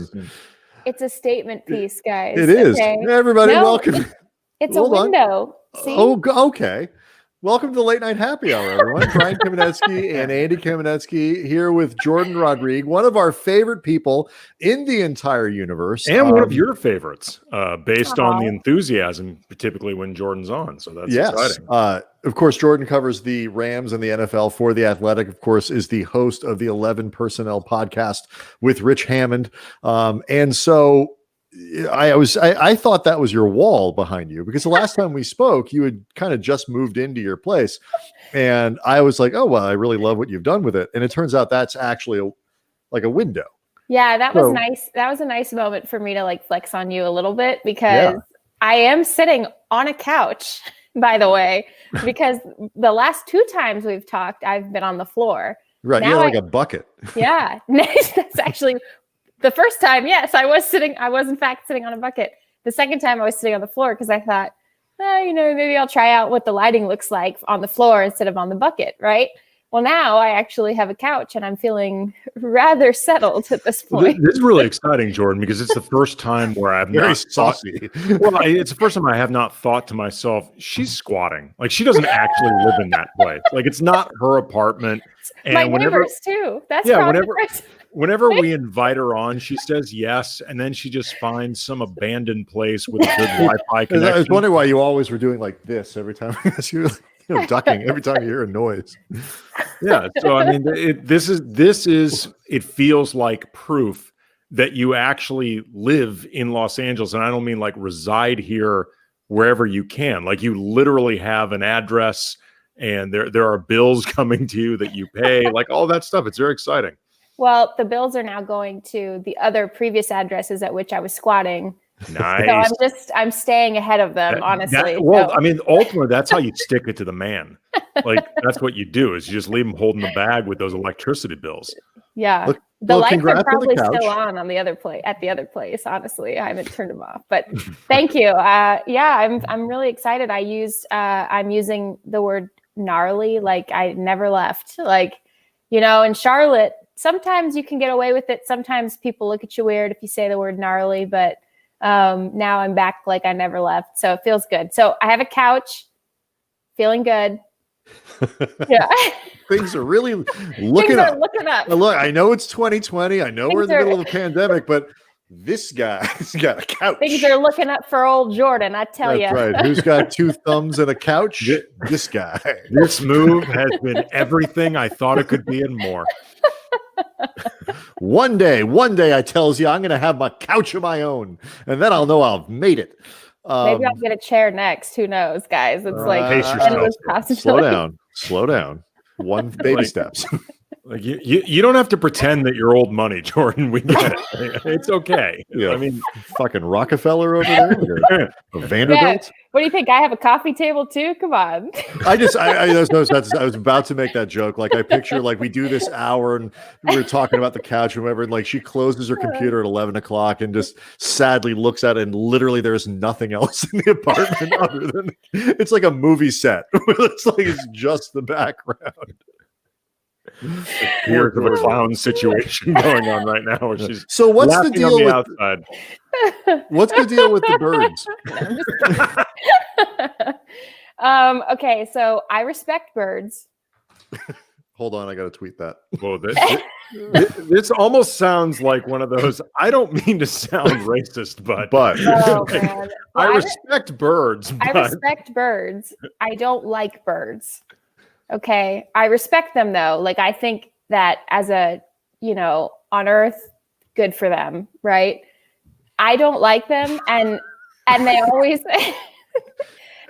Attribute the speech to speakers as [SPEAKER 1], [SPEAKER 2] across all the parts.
[SPEAKER 1] happen.
[SPEAKER 2] It's a statement piece, guys.
[SPEAKER 1] It is.
[SPEAKER 2] Okay?
[SPEAKER 1] Everybody, welcome.
[SPEAKER 2] It's a window. See?
[SPEAKER 1] Oh, okay. Welcome to the Late Night Happy Hour, everyone. Brian Kamenetzky and Andy Kamenetzky here with Jourdan Rodrigue, one of our favorite people in the entire universe.
[SPEAKER 3] And one of your favorites, based on the enthusiasm, typically when Jordan's on. So that's exciting.
[SPEAKER 1] Of course, Jourdan covers the Rams and the NFL for The Athletic, of course, is the host of the 11 Personnel podcast with Rich Hammond. And so I thought that was your wall behind you, because the last time we spoke, you had kind of just moved into your place, and I was like, oh, well, I really love what you've done with it. And it turns out that's actually like a window.
[SPEAKER 2] Yeah, that was nice. That was a nice moment for me to like flex on you a little bit, because I am sitting on a couch, by the way, because the last 2 times we've talked, I've been on the floor.
[SPEAKER 1] Right.
[SPEAKER 2] Now
[SPEAKER 1] you're like a bucket.
[SPEAKER 2] Yeah. That's actually the first time. Yes, I was in fact sitting on a bucket. The second time I was sitting on the floor because I thought, maybe I'll try out what the lighting looks like on the floor instead of on the bucket. Right. Well, now I actually have a couch and I'm feeling rather settled at this point.
[SPEAKER 3] This is really exciting, Jourdan, because it's the first time where I've
[SPEAKER 1] Very
[SPEAKER 3] not
[SPEAKER 1] saucy.
[SPEAKER 3] it's the first time I have not thought to myself, she's squatting. Like, she doesn't actually live in that place. Like, it's not her apartment. And
[SPEAKER 2] my neighbors too. That's
[SPEAKER 3] whenever we invite her on, she says yes, and then she just finds some abandoned place with a good Wi-Fi connection.
[SPEAKER 1] I was wondering why you always were doing like this every time. You were ducking every time you hear a noise.
[SPEAKER 3] Yeah, so I mean, it feels like proof that you actually live in Los Angeles, and I don't mean like reside here wherever you can. Like, you literally have an address, and there are bills coming to you that you pay, like all that stuff. It's very exciting.
[SPEAKER 2] Well, the bills are now going to the other previous addresses at which I was squatting.
[SPEAKER 3] Nice.
[SPEAKER 2] So I'm staying ahead of them, honestly.
[SPEAKER 3] I mean, ultimately, that's how you stick it to the man. Like, that's what you do, is you just leave him holding the bag with those electricity bills.
[SPEAKER 2] Yeah. The lights are probably still on the other at the other place. Honestly, I haven't turned them off, but thank you. I'm really excited. I'm using the word gnarly. Like, I never left. Like, in Charlotte, sometimes you can get away with it. Sometimes people look at you weird if you say the word gnarly, but now I'm back like I never left. So it feels good. So I have a couch, feeling good. Yeah.
[SPEAKER 1] Things are really looking up. Look, I know it's 2020. I know we're in the middle of a pandemic, but this guy's got a couch.
[SPEAKER 2] Things are looking up for old Jourdan, I tell you.
[SPEAKER 1] That's right. Who's got 2 thumbs and a couch? This guy.
[SPEAKER 3] This move has been everything I thought it could be and more.
[SPEAKER 1] One day I tells you I'm going to have my couch of my own, and then I'll know I've made it.
[SPEAKER 2] Maybe I'll get a chair next. Who knows, guys? It's like
[SPEAKER 3] endless
[SPEAKER 2] possibility.
[SPEAKER 1] Slow down. One baby steps.
[SPEAKER 3] Like, you don't have to pretend that you're old money, Jourdan. We get it. It's okay.
[SPEAKER 1] Yeah.
[SPEAKER 3] I mean,
[SPEAKER 1] fucking Rockefeller over there. Vanderbilt.
[SPEAKER 2] Yeah. What do you think? I have a coffee table too? Come on.
[SPEAKER 1] I was about to make that joke. Like, I picture, like, we do this hour and we're talking about the couch or whatever, and like she closes her computer at 11 o'clock and just sadly looks at it, and literally there's nothing else in the apartment other than it's like a movie set. It's just the background.
[SPEAKER 3] Here's a clown situation going on right now, where she's
[SPEAKER 1] so what's the deal
[SPEAKER 3] on the
[SPEAKER 1] with
[SPEAKER 3] outside.
[SPEAKER 1] What's the deal with the birds?
[SPEAKER 2] Okay, so I respect birds.
[SPEAKER 1] Hold on, I gotta tweet that.
[SPEAKER 3] Well, this almost sounds like one of those. I don't mean to sound racist, but
[SPEAKER 2] oh, man.
[SPEAKER 3] I respect birds.
[SPEAKER 2] I respect birds. I don't like birds. Okay. I respect them though. Like, I think that as on Earth, good for them. Right. I don't like them. And they always,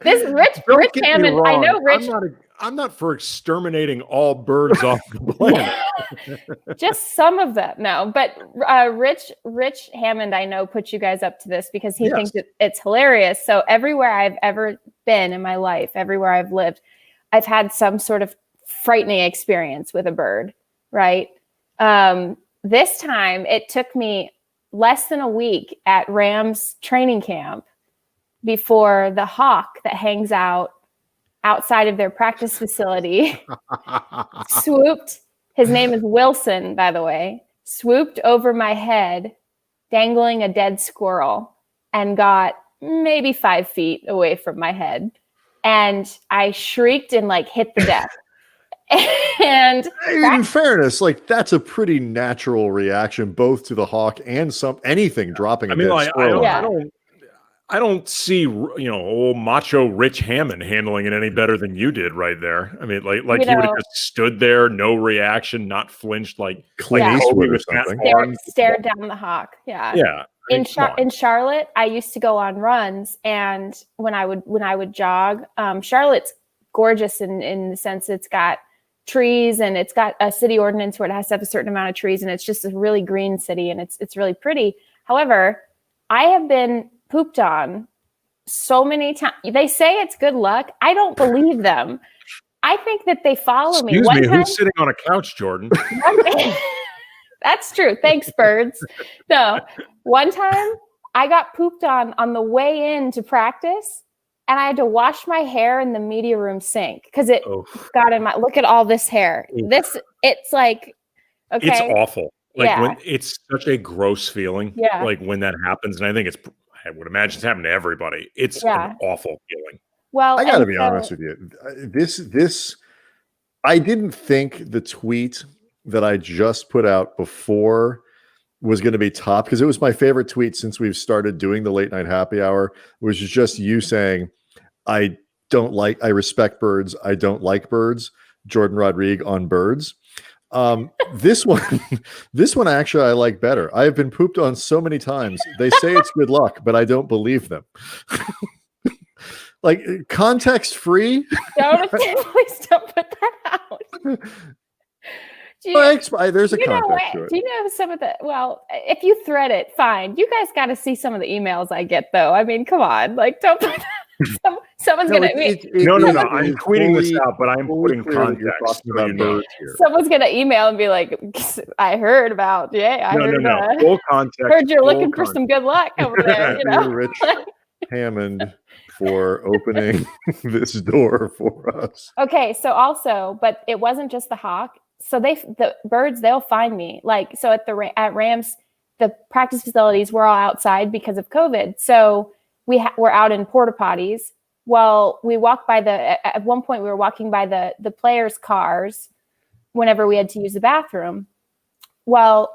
[SPEAKER 2] this Rich Hammond, I know Rich.
[SPEAKER 3] I'm not for exterminating all birds off the planet.
[SPEAKER 2] Just some of them. No, but Rich Hammond, I know, put you guys up to this because he thinks it's hilarious. So everywhere I've ever been in my life, everywhere I've lived, I've had some sort of frightening experience with a bird, right? This time it took me less than a week at Rams training camp before the hawk that hangs outside of their practice facility swooped. His name is Wilson, by the way, swooped over my head dangling a dead squirrel and got maybe 5 feet away from my head. And I shrieked and like hit the deck. And
[SPEAKER 1] in fairness, like that's a pretty natural reaction, both to the hawk and anything dropping.
[SPEAKER 3] I don't see, old macho Rich Hammond handling it any better than you did right there. I mean, like you would have just stood there, no reaction, not flinched, like
[SPEAKER 1] Clint Eastwood or something.
[SPEAKER 2] Stared down the hawk. Yeah.
[SPEAKER 3] Yeah.
[SPEAKER 2] In Charlotte, I used to go on runs, and when I would jog, Charlotte's gorgeous in the sense it's got trees and it's got a city ordinance where it has to have a certain amount of trees, and it's just a really green city, and it's really pretty. However, I have been pooped on so many times. They say it's good luck. I don't believe them. I think that they follow me.
[SPEAKER 3] Excuse me, who's sitting on a couch, Jourdan?
[SPEAKER 2] That's true. Thanks, birds. No, one time I got pooped on the way in to practice, and I had to wash my hair in the media room sink because it got in my. Look at all this hair. It's like, okay,
[SPEAKER 3] it's awful. Like when it's such a gross feeling.
[SPEAKER 2] Yeah.
[SPEAKER 3] Like when that happens, and I think I would imagine it's happened to everybody. It's an awful feeling.
[SPEAKER 2] Well,
[SPEAKER 1] I got to be honest with you. This, I didn't think the tweet that I just put out before was going to be top, because it was my favorite tweet since we've started doing the late night happy hour, which is just you saying, I respect birds. I don't like birds. Jourdan Rodrigue on birds. This one actually I like better. I have been pooped on so many times. They say it's good luck, but I don't believe them. Like context free.
[SPEAKER 2] Please don't put that out.
[SPEAKER 1] There's a context to it.
[SPEAKER 2] Do you know some of the? Well, if you thread it, fine. You guys got to see some of the emails I get, though. I mean, come on, like don't put. Someone's gonna.
[SPEAKER 3] No. I'm tweeting this out, but I'm putting context.
[SPEAKER 2] Someone's gonna email and be like, "I heard about.
[SPEAKER 3] Full context.
[SPEAKER 2] Heard you're looking for some good luck over there. You know,
[SPEAKER 1] Rich Hammond for opening this door for us."
[SPEAKER 2] Okay, so also, but it wasn't just the hawk. So the birds, they'll find me. Like, so at Rams, the practice facilities were all outside because of COVID. So we're out in porta potties. Well, we walk by at one point we were walking by the players' cars whenever we had to use the bathroom. Well,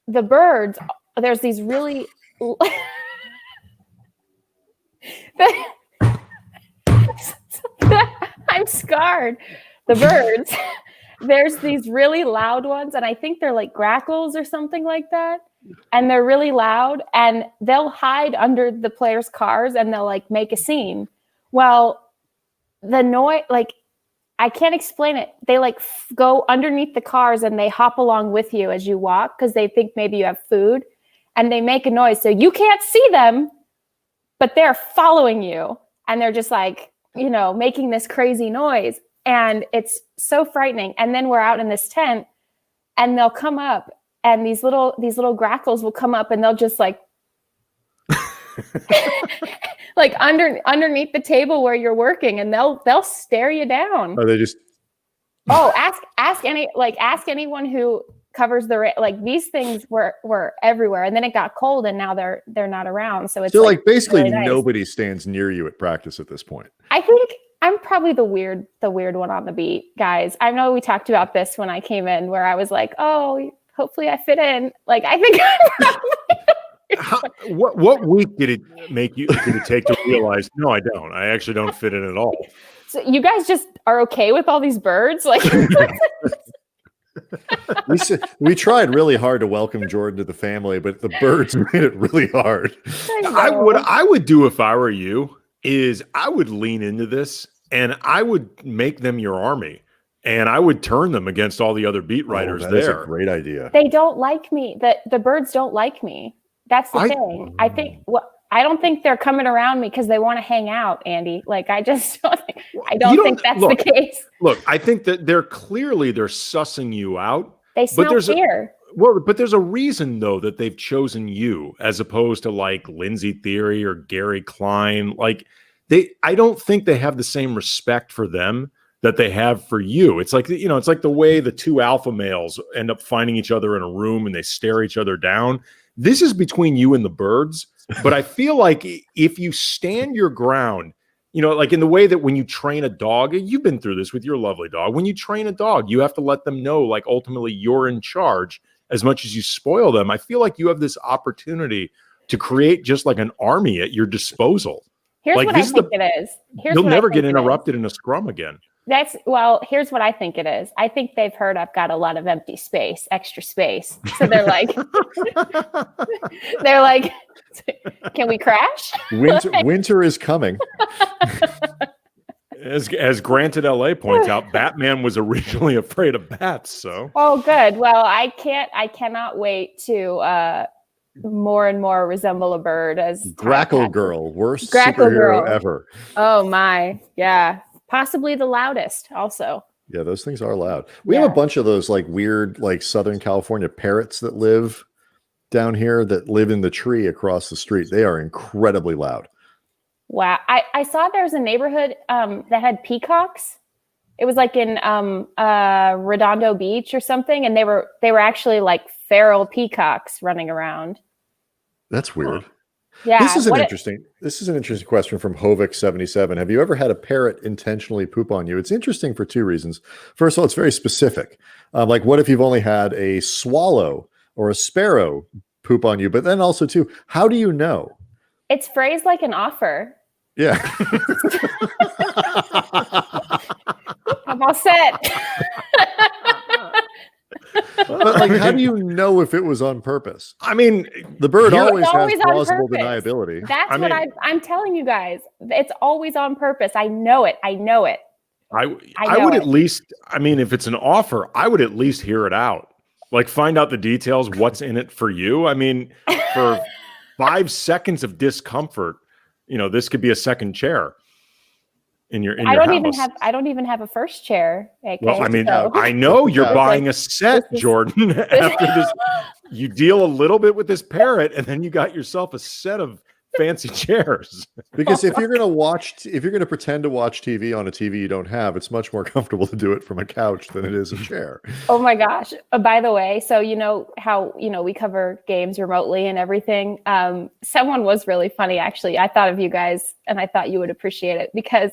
[SPEAKER 2] the birds, there's these really I'm scarred. The birds, there's these really loud ones, and I think they're like grackles or something like that. And they're really loud, and they'll hide under the players' cars and they'll like make a scene. Well, the noise, like, I can't explain it. They like go underneath the cars and they hop along with you as you walk because they think maybe you have food, and they make a noise. So you can't see them, but they're following you, and they're just like, making this crazy noise. And it's so frightening. And then we're out in this tent, and they'll come up, and these little grackles will come up, and they'll just like like underneath the table where you're working, and they'll stare you down.
[SPEAKER 1] Are they just
[SPEAKER 2] ask anyone who covers these things were everywhere, and then it got cold, and now they're not around. So it's
[SPEAKER 1] like basically
[SPEAKER 2] really nice.
[SPEAKER 1] Nobody stands near you at practice at this point.
[SPEAKER 2] I think I'm probably the weird one on the beat, guys. I know we talked about this when I came in, where I was like, oh, hopefully I fit in. Like, I think
[SPEAKER 3] what week did it take to realize, no, I don't. I actually don't fit in at all.
[SPEAKER 2] So you guys just are okay with all these birds? Like,
[SPEAKER 1] we tried really hard to welcome Jourdan to the family, but the birds made it really hard.
[SPEAKER 3] I would do if I were you is I would lean into this, and I would make them your army, and I would turn them against all the other beat writers there.
[SPEAKER 1] That's a great idea.
[SPEAKER 2] They don't like me. The birds don't like me. That's the thing. I don't think they're coming around me because they want to hang out, Andy. Like, I just don't think that's the case.
[SPEAKER 3] Look, I think that they're sussing you out.
[SPEAKER 2] They smell fear.
[SPEAKER 3] But there's a reason, though, that they've chosen you as opposed to like Lindsay Theory or Gary Klein. Like, I don't think they have the same respect for them that they have for you. It's like, it's like the way the two alpha males end up finding each other in a room and they stare each other down. This is between you and the birds. But I feel like if you stand your ground, like in the way that when you train a dog, you've been through this with your lovely dog. When you train a dog, you have to let them know, like, ultimately you're in charge as much as you spoil them. I feel like you have this opportunity to create just like an army at your disposal.
[SPEAKER 2] Here's
[SPEAKER 3] like,
[SPEAKER 2] what I think it is.
[SPEAKER 3] You'll never get interrupted in a scrum again.
[SPEAKER 2] Here's what I think it is. I think they've heard I've got a lot of empty space, extra space. So they're like, can we crash?
[SPEAKER 1] Winter is coming.
[SPEAKER 3] As Granted LA points out, Batman was originally afraid of bats. So.
[SPEAKER 2] Oh, good. Well, I cannot wait to more and more resemble a bird as
[SPEAKER 1] Grackle Girl, worst
[SPEAKER 2] Grackle
[SPEAKER 1] superhero
[SPEAKER 2] Girl
[SPEAKER 1] ever.
[SPEAKER 2] Oh my, yeah. Possibly the loudest also.
[SPEAKER 1] Yeah, those things are loud. We have a bunch of those like weird, like Southern California parrots that live down here that live in the tree across the street. They are incredibly loud.
[SPEAKER 2] Wow. I saw there was a neighborhood that had peacocks. It was like in Redondo Beach or something, and they were actually like feral peacocks running around.
[SPEAKER 1] That's weird.
[SPEAKER 2] Yeah.
[SPEAKER 1] This is an interesting question from Hovik77. Have you ever had a parrot intentionally poop on you? It's interesting for two reasons. First of all, it's very specific. Like, what if you've only had a swallow or a sparrow poop on you? But then also, too, how do you know?
[SPEAKER 2] It's phrased like an offer.
[SPEAKER 1] Yeah.
[SPEAKER 2] I'm all set.
[SPEAKER 1] But like, how do you know if it was on purpose?
[SPEAKER 3] I mean,
[SPEAKER 1] the bird always has plausible
[SPEAKER 2] purpose.
[SPEAKER 1] deniability.
[SPEAKER 2] That's I'm telling you guys. It's always on purpose. I know it. I would
[SPEAKER 3] at least, if it's an offer, I would at least hear it out. Like, find out the details, what's in it for you. For 5 seconds of discomfort, this could be a second chair in your
[SPEAKER 2] I don't
[SPEAKER 3] house.
[SPEAKER 2] even have a first chair. Okay,
[SPEAKER 3] well, I know you're buying a set, Jourdan. After this, you deal a little bit with this parrot, and then you got yourself a set of fancy chairs.
[SPEAKER 1] Because if you're going to pretend to watch TV on a TV you don't have, it's much more comfortable to do it from a couch than it is a chair.
[SPEAKER 2] Oh my gosh. By the way, so you know how, we cover games remotely and everything. Someone was really funny, actually. I thought of you guys and I thought you would appreciate it because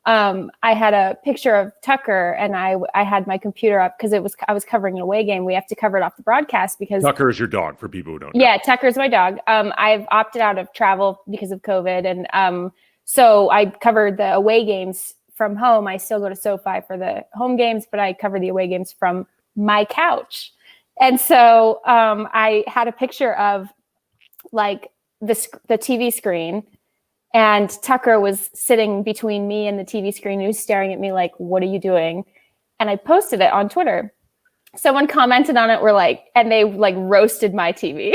[SPEAKER 2] I had a picture of Tucker and I had my computer up because I was covering an away game. We have to cover it off the broadcast because
[SPEAKER 3] Tucker is your dog for people who don't know.
[SPEAKER 2] Yeah, Tucker's my dog. I've opted out of travel because of COVID. And so I covered the away games from home. I still go to SoFi for the home games, but I cover the away games from my couch. And so I had a picture of like the TV screen. And Tucker was sitting between me and the TV screen. He was staring at me like, what are you doing? And I posted it on Twitter. Someone commented on it, and they roasted my TV.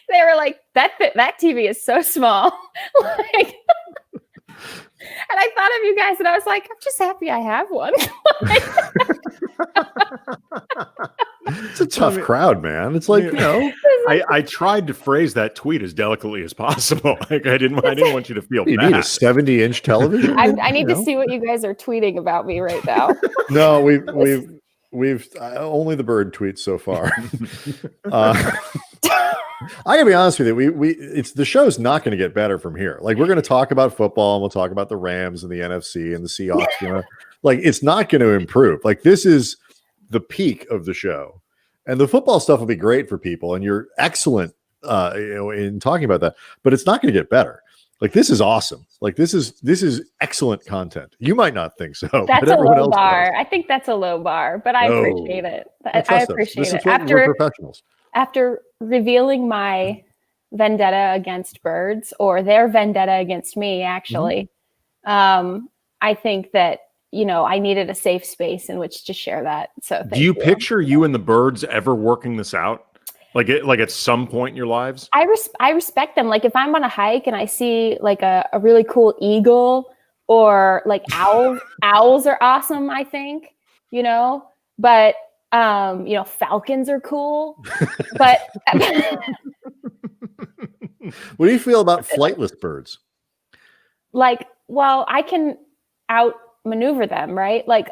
[SPEAKER 2] They were like, that TV is so small. And I thought of you guys and I was like, I'm just happy I have one.
[SPEAKER 1] It's a tough crowd, man. It's like,
[SPEAKER 3] I tried to phrase that tweet as delicately as possible. Like I didn't want you to feel
[SPEAKER 1] you
[SPEAKER 3] bad.
[SPEAKER 1] Need a 70-inch television.
[SPEAKER 2] I need to see what you guys are tweeting about me right now.
[SPEAKER 1] No, we've only the bird tweets so far. I gotta be honest with you. It's the show's not going to get better from here. Like we're going to talk about football and we'll talk about the Rams and the NFC and the Seahawks. Like it's not going to improve. Like this is the peak of the show, and the football stuff will be great for people. And you're excellent, in talking about that. But it's not going to get better. Like this is awesome. Like this is excellent content. You might not think so.
[SPEAKER 2] That's a low bar. I think that's a low bar, but I appreciate it. I appreciate it.
[SPEAKER 1] We're professionals.
[SPEAKER 2] After revealing my vendetta against birds, or their vendetta against me, actually, I think that, I needed a safe space in which to share that. So
[SPEAKER 3] do you picture you and the birds ever working this out? Like at some point in your lives?
[SPEAKER 2] I respect them. Like if I'm on a hike and I see like a really cool eagle or like owls are awesome, I think, but falcons are cool, but
[SPEAKER 1] what do you feel about flightless birds?
[SPEAKER 2] I can outmaneuver them, right? Like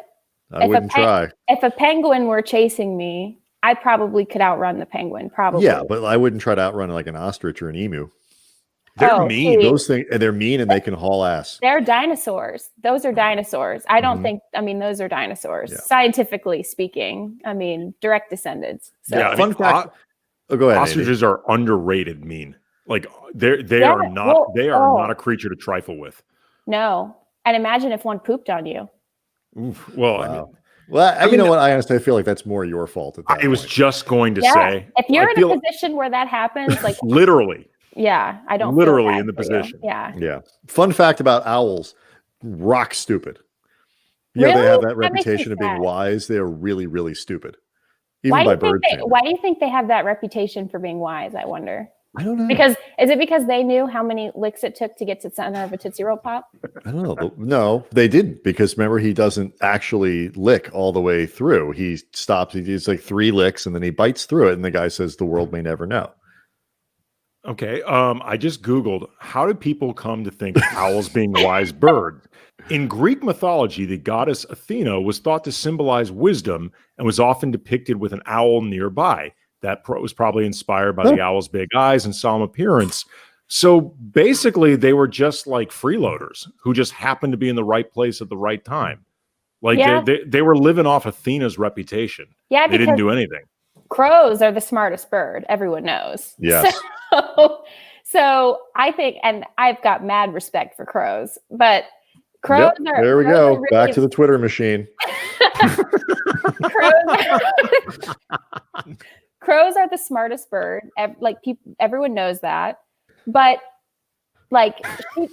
[SPEAKER 1] I wouldn't try.
[SPEAKER 2] If a penguin were chasing me, I probably could outrun the penguin. Probably.
[SPEAKER 1] Yeah, but I wouldn't try to outrun like an ostrich or an emu.
[SPEAKER 3] They're mean.
[SPEAKER 1] Those things, and they're mean, and they can haul ass.
[SPEAKER 2] They're dinosaurs. Those are dinosaurs. I don't think. I mean, those are dinosaurs. Scientifically speaking, I mean, direct descendants. So.
[SPEAKER 3] Yeah,
[SPEAKER 1] fun fact. Go ahead.
[SPEAKER 3] Ostriches are underrated mean. Like they are not not a creature to trifle with.
[SPEAKER 2] No, and imagine if one pooped on you.
[SPEAKER 3] Oof. Well,
[SPEAKER 1] wow. I mean, you know what? I honestly feel like that's more your fault. At that
[SPEAKER 3] I was just going to say,
[SPEAKER 2] if you're in a position where that happens, like
[SPEAKER 3] literally.
[SPEAKER 2] Yeah, I don't
[SPEAKER 3] literally in the position.
[SPEAKER 2] Yeah.
[SPEAKER 1] Fun fact about owls: rock stupid. Yeah, really? They have that reputation of being wise. They are really, really stupid. Even by bird standards.
[SPEAKER 2] Why do you think they have that reputation for being wise? I wonder.
[SPEAKER 1] I don't know.
[SPEAKER 2] Is it because they knew how many licks it took to get to the center of a Tootsie Roll Pop?
[SPEAKER 1] I don't know. No, they didn't, because remember, he doesn't actually lick all the way through. He stops. He does like 3 licks and then he bites through it. And the guy says, "The world may never know."
[SPEAKER 3] Okay. I just Googled, how did people come to think of owls being wise birds? In Greek mythology, the goddess Athena was thought to symbolize wisdom and was often depicted with an owl nearby. That was probably inspired by the owl's big eyes and solemn appearance. So basically, they were just like freeloaders who just happened to be in the right place at the right time. Like they were living off Athena's reputation. Yeah, they didn't do anything.
[SPEAKER 2] Crows are the smartest bird. Everyone knows.
[SPEAKER 1] Yes.
[SPEAKER 2] So I think, and I've got mad respect for crows, but crows are.
[SPEAKER 1] There we go. Really, back to the Twitter machine.
[SPEAKER 2] Crows are the smartest bird. Like everyone knows that, but like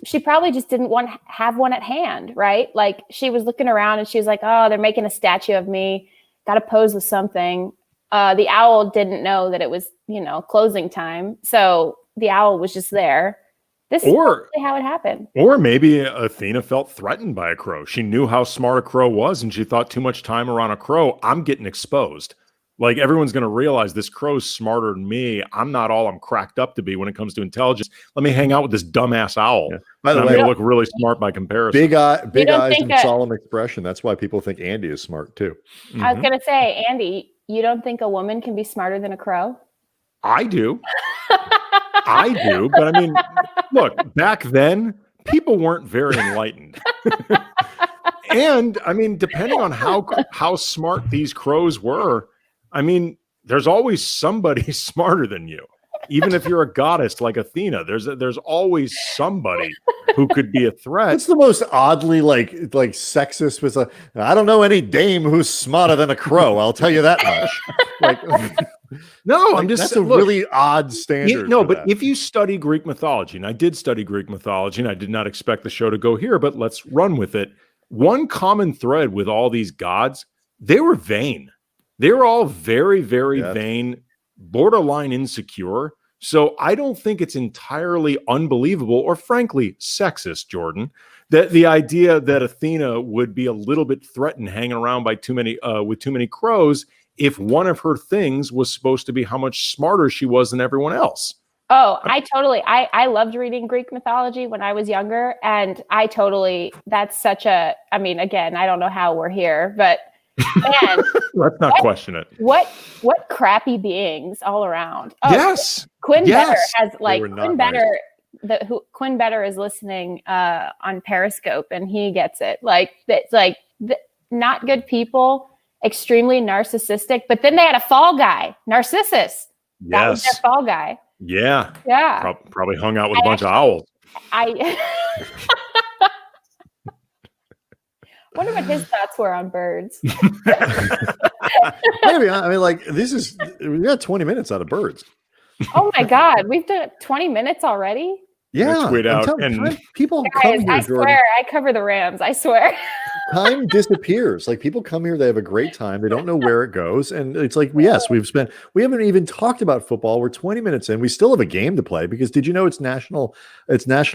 [SPEAKER 2] she probably just didn't want to have one at hand, right? Like she was looking around and she was like, "Oh, they're making a statue of me. Got to pose with something." The owl didn't know that it was, closing time. So the owl was just there. This is how it happened.
[SPEAKER 3] Or maybe Athena felt threatened by a crow. She knew how smart a crow was, and she thought too much time around a crow, I'm getting exposed. Like, everyone's going to realize this crow's smarter than me. I'm not all I'm cracked up to be when it comes to intelligence. Let me hang out with this dumbass owl. Yeah. By the way, I'm going to look really smart by comparison.
[SPEAKER 1] Big eyes and solemn expression. That's why people think Andy is smart too.
[SPEAKER 2] Mm-hmm. I was going to say, Andy, you don't think a woman can be smarter than a crow?
[SPEAKER 3] I do. I do. But I mean, look, back then, people weren't very enlightened. And I mean, depending on how smart these crows were, I mean, there's always somebody smarter than you. Even if you're a goddess like Athena, there's always somebody who could be a threat.
[SPEAKER 1] It's the most oddly like sexist. Was I don't know any dame who's smarter than a crow. I'll tell you that much.
[SPEAKER 3] No, I'm just
[SPEAKER 1] that's a really odd standard.
[SPEAKER 3] But if you study Greek mythology, and I did study Greek mythology, and I did not expect the show to go here, but let's run with it. One common thread with all these gods, they were vain. They were all very, very vain, borderline insecure. So I don't think it's entirely unbelievable or frankly sexist, Jordan, that the idea that Athena would be a little bit threatened hanging around by with too many crows if one of her things was supposed to be how much smarter she was than everyone else.
[SPEAKER 2] Oh, I loved reading Greek mythology when I was younger. And that's such a, I mean, again, I don't know how we're here, but man,
[SPEAKER 3] let's not question it.
[SPEAKER 2] What crappy beings all around. Oh,
[SPEAKER 3] yes.
[SPEAKER 2] Quinn Better has Quinn Better is listening on Periscope and he gets it. Like, it's like not good people, extremely narcissistic, but then they had a fall guy, Narcissus. That was their fall guy.
[SPEAKER 3] Yeah.
[SPEAKER 2] Yeah.
[SPEAKER 3] Probably hung out with a bunch of owls.
[SPEAKER 2] I wonder what his thoughts were on birds.
[SPEAKER 1] Maybe. I mean, like, we got 20 minutes out of birds.
[SPEAKER 2] Oh my God. We've done 20 minutes already?
[SPEAKER 1] Yeah.
[SPEAKER 3] Tweet out and
[SPEAKER 1] people
[SPEAKER 2] guys,
[SPEAKER 1] come here,
[SPEAKER 2] I swear, I cover the Rams. I swear.
[SPEAKER 1] Time disappears. Like, people come here, they have a great time. They don't know where it goes. And it's like, we haven't even talked about football. We're 20 minutes in. We still have a game to play because did you know it's National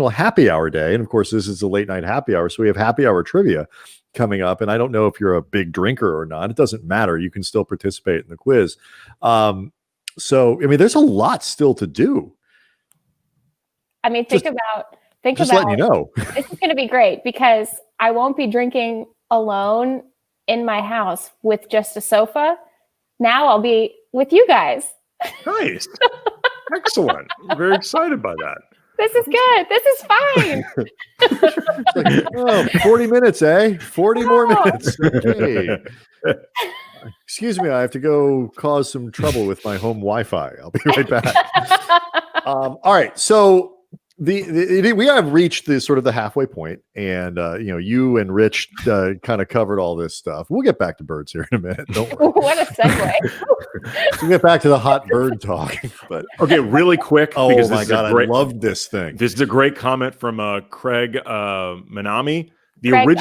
[SPEAKER 1] Happy Hour Day? And of course, this is a late night happy hour. So we have happy hour trivia coming up. And I don't know if you're a big drinker or not. It doesn't matter. You can still participate in the quiz. So, I mean, there's a lot still to do.
[SPEAKER 2] I mean, think about
[SPEAKER 1] letting you know.
[SPEAKER 2] This is going to be great because I won't be drinking alone in my house with just a sofa. Now I'll be with you guys.
[SPEAKER 3] Nice. Excellent. I'm very excited by that.
[SPEAKER 2] This is good. This is fine.
[SPEAKER 1] It's like, 40 minutes, eh? 40 more minutes. Okay. Excuse me, I have to go cause some trouble with my home Wi-Fi. I'll be right back. All right. So we have reached the sort of the halfway point, and you and Rich kind of covered all this stuff. We'll get back to birds here in a minute. Don't worry.
[SPEAKER 2] What a segue.
[SPEAKER 1] We'll get back to the hot bird talk. But
[SPEAKER 3] okay, really quick.
[SPEAKER 1] Oh my God, I love this thing.
[SPEAKER 3] This is a great comment from Craig Manami.
[SPEAKER 2] Craig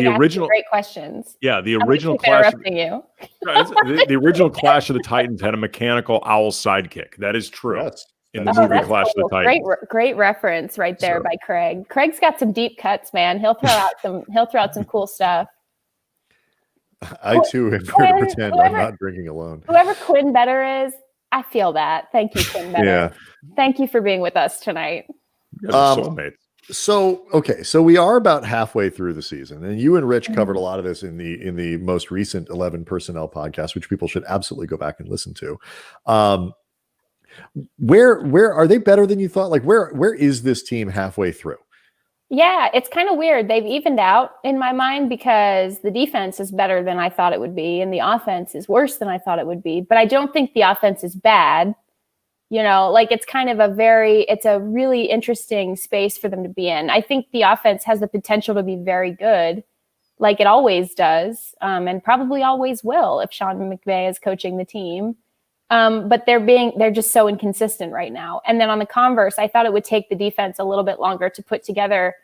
[SPEAKER 2] asked great questions.
[SPEAKER 3] Yeah, the original Clash. The original Clash of the Titans had a mechanical owl sidekick. That is true.
[SPEAKER 1] Yes.
[SPEAKER 3] In the movie Clash of the Titans.
[SPEAKER 2] Great reference right there by Craig. Craig's got some deep cuts, man. He'll throw out some cool stuff.
[SPEAKER 1] I too am going to pretend I'm not drinking alone.
[SPEAKER 2] Whoever Quinn Better is, I feel that. Thank you, Quinn Better.
[SPEAKER 1] Yeah.
[SPEAKER 2] Thank you for being with us tonight.
[SPEAKER 3] Soulmates.
[SPEAKER 1] So we are about halfway through the season, and you and Rich covered a lot of this in the most recent 11 Personnel podcast, which people should absolutely go back and listen to. Where are they better than you thought? Like where is this team halfway through?
[SPEAKER 2] Yeah, it's kind of weird. They've evened out in my mind because the defense is better than I thought it would be, and the offense is worse than I thought it would be. But I don't think the offense is bad. It's kind of it's a really interesting space for them to be in. I think the offense has the potential to be very good, like it always does, and probably always will if Sean McVay is coaching the team. But they're just so inconsistent right now. And then on the converse, I thought it would take the defense a little bit longer to put together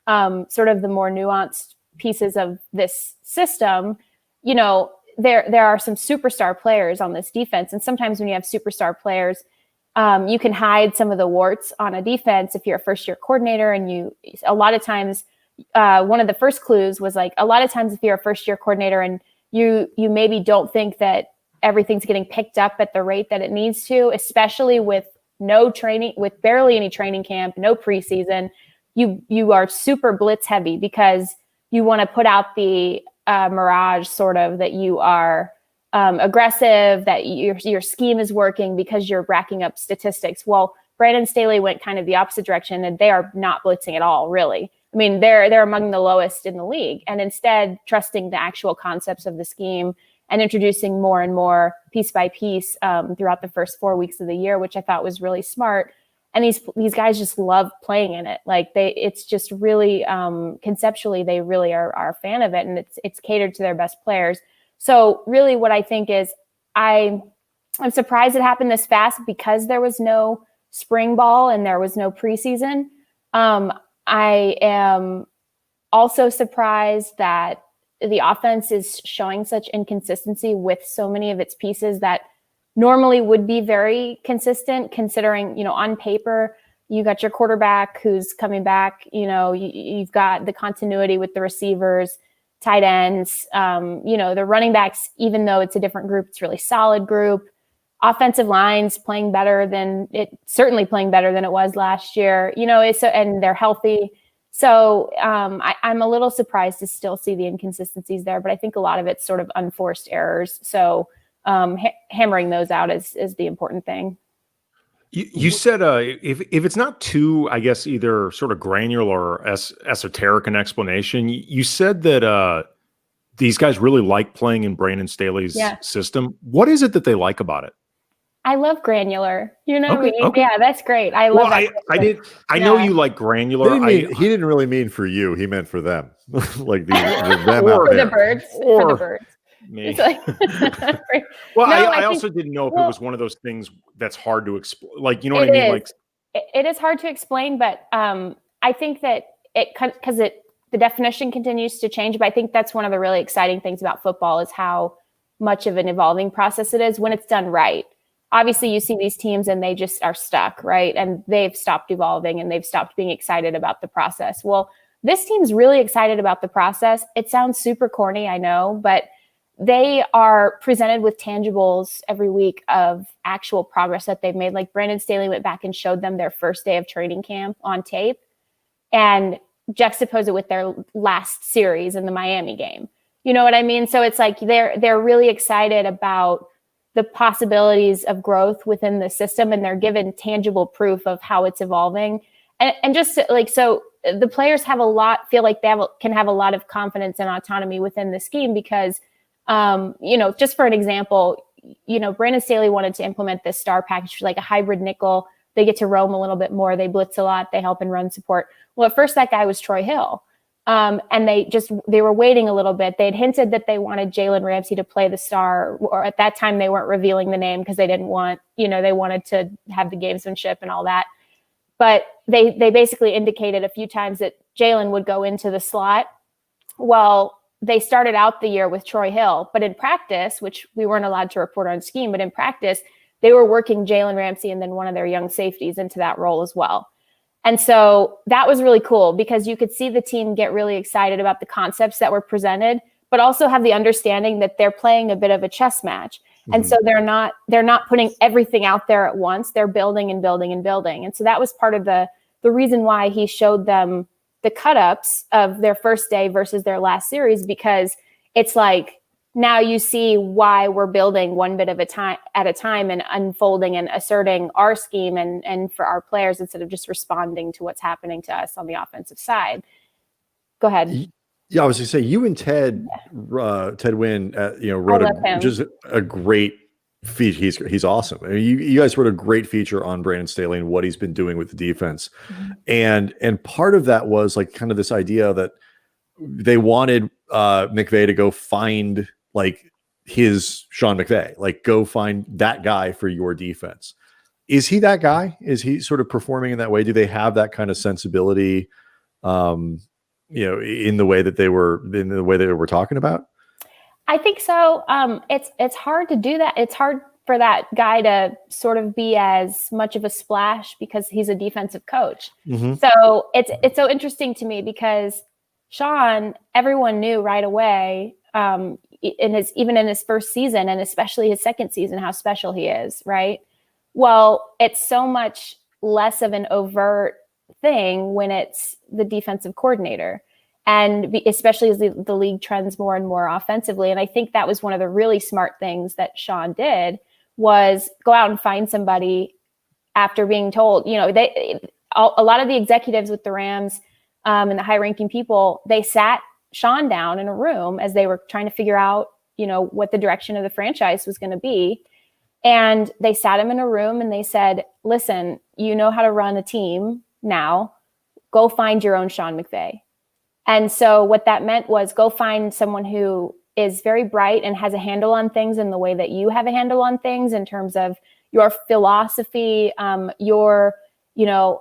[SPEAKER 2] sort of the more nuanced pieces of this system. There are some superstar players on this defense. And sometimes when you have superstar players, you can hide some of the warts on a defense if you're a first-year coordinator. And a lot of times, one of the first clues was like, a lot of times if you're a first-year coordinator and you maybe don't think that everything's getting picked up at the rate that it needs to, especially with no training, with barely any training camp, no preseason, you are super blitz heavy because you want to put out the mirage sort of that you are aggressive, that your scheme is working because you're racking up statistics. Well, Brandon Staley went kind of the opposite direction, and they are not blitzing at all, really. I mean, they're among the lowest in the league, and instead trusting the actual concepts of the scheme and introducing more and more piece by piece throughout the first 4 weeks of the year, which I thought was really smart. And these guys just love playing in it. Like it's just really conceptually, they really are a fan of it, and it's catered to their best players. So really, what I think is I'm surprised it happened this fast because there was no spring ball and there was no preseason. I am also surprised that the offense is showing such inconsistency with so many of its pieces that normally would be very consistent, considering, on paper, you got your quarterback who's coming back, you've got the continuity with the receivers, tight ends, the running backs, even though it's a different group, it's a really solid group. Offensive lines playing better than it was last year, and they're healthy. So I'm a little surprised to still see the inconsistencies there, but I think a lot of it's sort of unforced errors. So hammering those out is the important thing.
[SPEAKER 3] You said if it's not too, I guess, either sort of granular or esoteric an explanation, you said that these guys really like playing in Brandon Staley's system. What is it that they like about it?
[SPEAKER 2] I love granular.
[SPEAKER 3] Okay.
[SPEAKER 2] Yeah, that's great. I love that.
[SPEAKER 3] I know you like granular.
[SPEAKER 1] He didn't really mean for you. He meant for them, like them
[SPEAKER 2] for the birds. For the birds.
[SPEAKER 3] Me.
[SPEAKER 2] Like,
[SPEAKER 3] well, no, I also didn't know if it was one of those things that's hard to explain. Like, you know what I mean? Like,
[SPEAKER 2] it is hard to explain, but I think that the definition continues to change. But I think that's one of the really exciting things about football is how much of an evolving process it is when it's done right. Obviously, you see these teams and they just are stuck, right? And they've stopped evolving and they've stopped being excited about the process. Well, this team's really excited about the process. It sounds super corny, I know, but they are presented with tangibles every week of actual progress that they've made. Like Brandon Staley went back and showed them their first day of training camp on tape and juxtaposed it with their last series in the Miami game. You know what I mean? So it's like they're really excited about the possibilities of growth within the system, and they're given tangible proof of how it's evolving. And just like, so the players feel like they can have a lot of confidence and autonomy within the scheme because, just for an example, Brandon Staley wanted to implement this star package, like a hybrid nickel. They get to roam a little bit more. They blitz a lot. They help in run support. Well, at first that guy was Troy Hill. And they were waiting a little bit. They'd hinted that they wanted Jalen Ramsey to play the star, or at that time they weren't revealing the name because they didn't want, they wanted to have the gamesmanship and all that. But they basically indicated a few times that Jalen would go into the slot. Well, they started out the year with Troy Hill, but in practice, which we weren't allowed to report on scheme, but in practice, they were working Jalen Ramsey and then one of their young safeties into that role as well. And so that was really cool because you could see the team get really excited about the concepts that were presented, but also have the understanding that they're playing a bit of a chess match. Mm-hmm. And so they're not putting everything out there at once. They're building and building and building. And so that was part of the reason why he showed them the cut-ups of their first day versus their last series, because it's like, now you see why we're building one bit of a time at a time and unfolding and asserting our scheme and for our players instead of just responding to what's happening to us on the offensive side. Go ahead.
[SPEAKER 1] Yeah, I was going to say, you and Ted Wynn, wrote just a great feature. He's awesome. I mean, you guys wrote a great feature on Brandon Staley and what he's been doing with the defense. Mm-hmm. And part of that was like kind of this idea that they wanted McVay to go find like his Sean McVay, like go find that guy for your defense. Is he that guy? Is he sort of performing in that way? Do they have that kind of sensibility, in the way that they were talking about?
[SPEAKER 2] I think so. It's hard to do that. It's hard for that guy to sort of be as much of a splash because he's a defensive coach. Mm-hmm. So it's so interesting to me because Sean, everyone knew right away, even in his first season and especially his second season, how special he is, right? Well, it's so much less of an overt thing when it's the defensive coordinator, and especially as the league trends more and more offensively. And I think that was one of the really smart things that Sean did was go out and find somebody after being told, a lot of the executives with the Rams and the high-ranking people, they sat Sean down in a room as they were trying to figure out, what the direction of the franchise was going to be. And they sat him in a room and they said, listen, you know how to run a team now, go find your own Sean McVay. And so what that meant was go find someone who is very bright and has a handle on things in the way that you have a handle on things in terms of your philosophy, your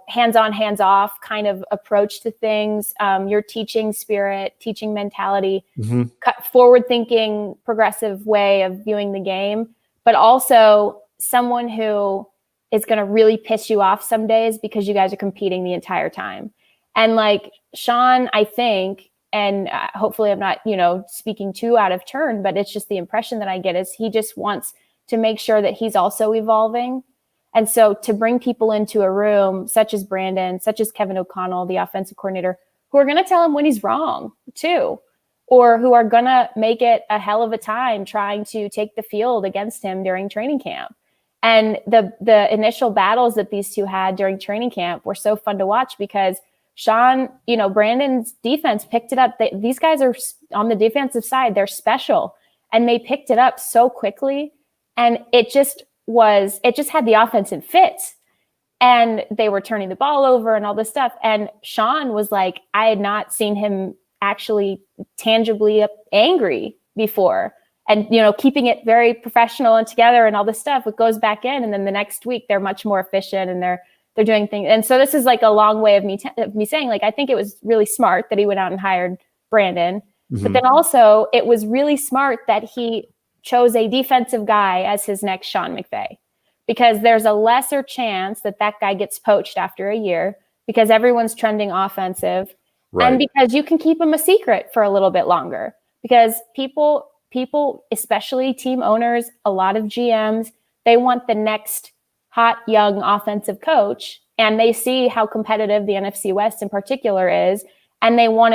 [SPEAKER 2] hands-on, hands-off kind of approach to things, your teaching spirit, teaching mentality, mm-hmm. Forward-thinking, progressive way of viewing the game, but also someone who is going to really piss you off some days because you guys are competing the entire time. And like Sean, I think, and hopefully I'm not, speaking too out of turn, but it's just the impression that I get is he just wants to make sure that he's also evolving. And so to bring people into a room, such as Brandon, such as Kevin O'Connell, the offensive coordinator, who are going to tell him when he's wrong too, or who are going to make it a hell of a time trying to take the field against him during training camp. And the initial battles that these two had during training camp were so fun to watch because Sean, Brandon's defense picked it up. These guys are on the defensive side. They're special. And they picked it up so quickly. And it just had the offense in fits. And they were turning the ball over and all this stuff. And Sean was like, I had not seen him actually tangibly angry before. And, keeping it very professional and together and all this stuff, it goes back in. And then the next week, they're much more efficient and they're doing things. And so this is like a long way of me saying, like, I think it was really smart that he went out and hired Brandon. Mm-hmm. But then also it was really smart that he chose a defensive guy as his next Sean McVay, because there's a lesser chance that guy gets poached after a year because everyone's trending offensive. Right. And because you can keep him a secret for a little bit longer because people, especially team owners, a lot of GMs, they want the next hot young offensive coach, and they see how competitive the NFC West in particular is, and they want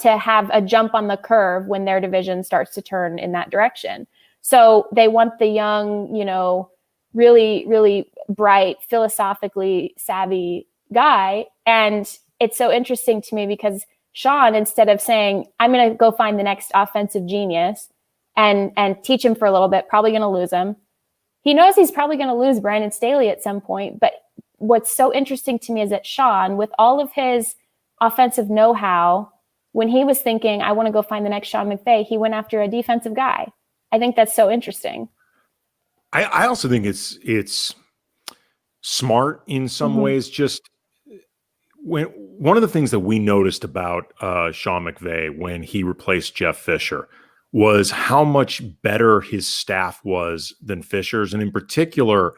[SPEAKER 2] to have a jump on the curve when their division starts to turn in that direction. So they want the young, really, really bright, philosophically savvy guy. And it's so interesting to me because Sean, instead of saying, I'm going to go find the next offensive genius and teach him for a little bit, probably going to lose him. He knows he's probably going to lose Brandon Staley at some point. But what's so interesting to me is that Sean, with all of his offensive know-how, when he was thinking, I want to go find the next Sean McVay, he went after a defensive guy. I think that's so interesting.
[SPEAKER 3] I also think it's smart in some ways. Just when one of the things that we noticed about Sean McVay when he replaced Jeff Fisher was how much better his staff was than Fisher's, and in particular,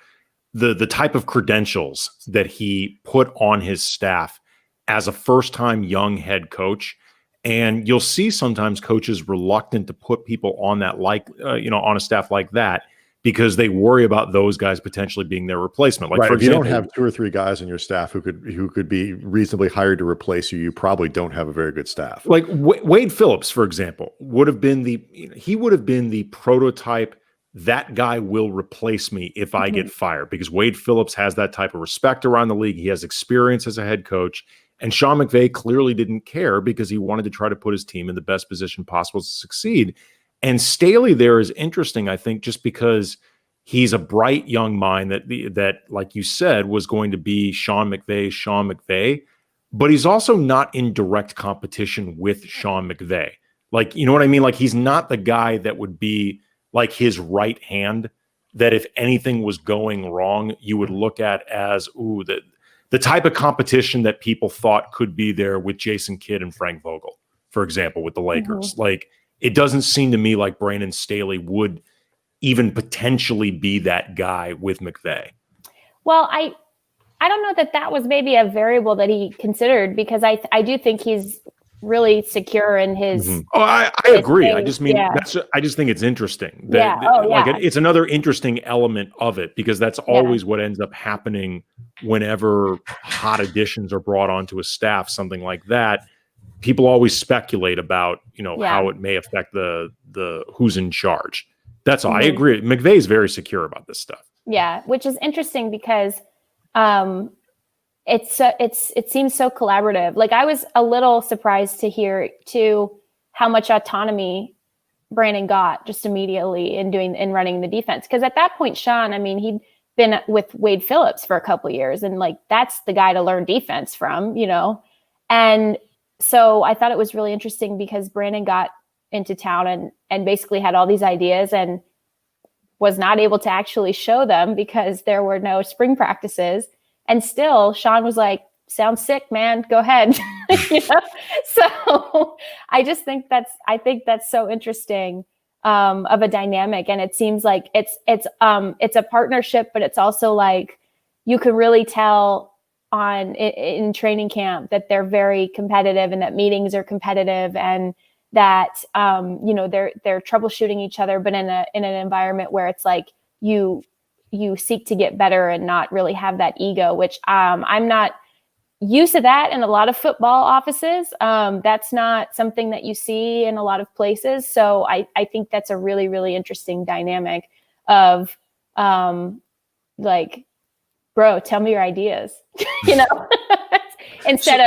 [SPEAKER 3] the type of credentials that he put on his staff as a first-time young head coach. And you'll see sometimes coaches reluctant to put people on that, on a staff like that, because they worry about those guys potentially being their replacement. Like,
[SPEAKER 1] right.
[SPEAKER 3] For
[SPEAKER 1] if
[SPEAKER 3] example,
[SPEAKER 1] you don't have 2 or 3 guys on your staff who could be reasonably hired to replace you, you probably don't have a very good staff.
[SPEAKER 3] Like Wade Phillips, for example, would have been the prototype. That guy will replace me if I get fired, because Wade Phillips has that type of respect around the league. He has experience as a head coach. And Sean McVay clearly didn't care because he wanted to try to put his team in the best position possible to succeed. And Staley there is interesting, I think, just because he's a bright young mind that, like you said, was going to be Sean McVay, but he's also not in direct competition with Sean McVay. Like, you know what I mean? Like, he's not the guy that would be like his right hand, that if anything was going wrong, you would look at as, the type of competition that people thought could be there with Jason Kidd and Frank Vogel, for example, with the Lakers. Like, it doesn't seem to me like Brandon Staley would even potentially be that guy with McVay.
[SPEAKER 2] Well, I don't know that was maybe a variable that he considered, because I do think he's really secure in his.
[SPEAKER 3] Oh, I agree. I just mean,
[SPEAKER 2] yeah.
[SPEAKER 3] I just think it's interesting. It's another interesting element of it, because that's always what ends up happening whenever hot additions are brought onto a staff, something like that. People always speculate about, how it may affect the who's in charge. That's all. I agree. McVay is very secure about this stuff.
[SPEAKER 2] Yeah, which is interesting because it seems so collaborative. Like, I was a little surprised to hear too how much autonomy Brandon got just immediately in running the defense. Because at that point, Sean, he'd been with Wade Phillips for a couple of years, and like, that's the guy to learn defense from, And so I thought it was really interesting because Brandon got into town and basically had all these ideas and was not able to actually show them because there were no spring practices. And still, Sean was like, sounds sick, man, go ahead. So I just think that's so interesting of a dynamic. And it seems like it's a partnership, but it's also like, you can really tell in training camp that they're very competitive, and that meetings are competitive, and that they're troubleshooting each other, but in an environment where it's like you seek to get better and not really have that ego, which I'm not used to that in a lot of football offices. That's not something that you see in a lot of places. So I think that's a really, really interesting dynamic of like, bro, tell me your ideas, instead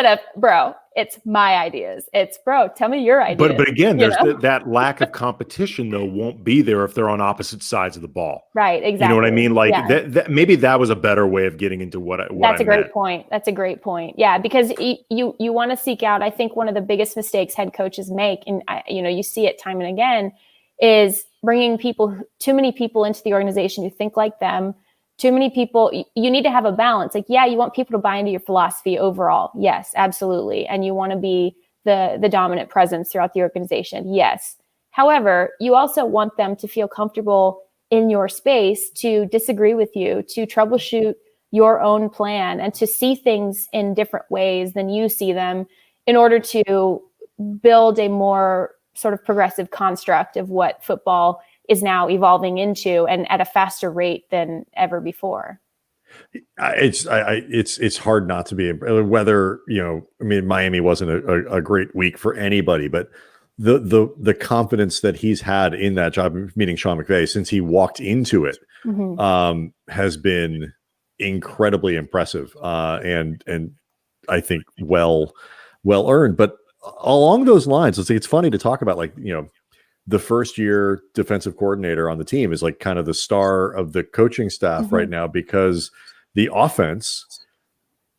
[SPEAKER 2] of bro, it's my ideas. It's bro, tell me your ideas.
[SPEAKER 3] But again, there's that lack of competition though won't be there if they're on opposite sides of the ball.
[SPEAKER 2] Right. Exactly.
[SPEAKER 3] You know what I mean? Like that maybe that was a better way of getting into what
[SPEAKER 2] That's a great
[SPEAKER 3] meant.
[SPEAKER 2] point. That's a great point. Yeah. Because you want to seek out, I think one of the biggest mistakes head coaches make, and you see it time and again, is bringing too many people into the organization who think like them. Too many people, you need to have a balance. Like, yeah, you want people to buy into your philosophy overall. Yes, absolutely. And you want to be the dominant presence throughout the organization. Yes. However, you also want them to feel comfortable in your space to disagree with you, to troubleshoot your own plan, and to see things in different ways than you see them, in order to build a more sort of progressive construct of what football is now evolving into, and at a faster rate than ever before.
[SPEAKER 1] It's hard not to be, whether, Miami wasn't a great week for anybody, but the confidence that he's had in that job, meaning Sean McVay, since he walked into it, has been incredibly impressive, and I think well earned. But along those lines, it's funny to talk about, like, the first year defensive coordinator on the team is like kind of the star of the coaching staff right now, because the offense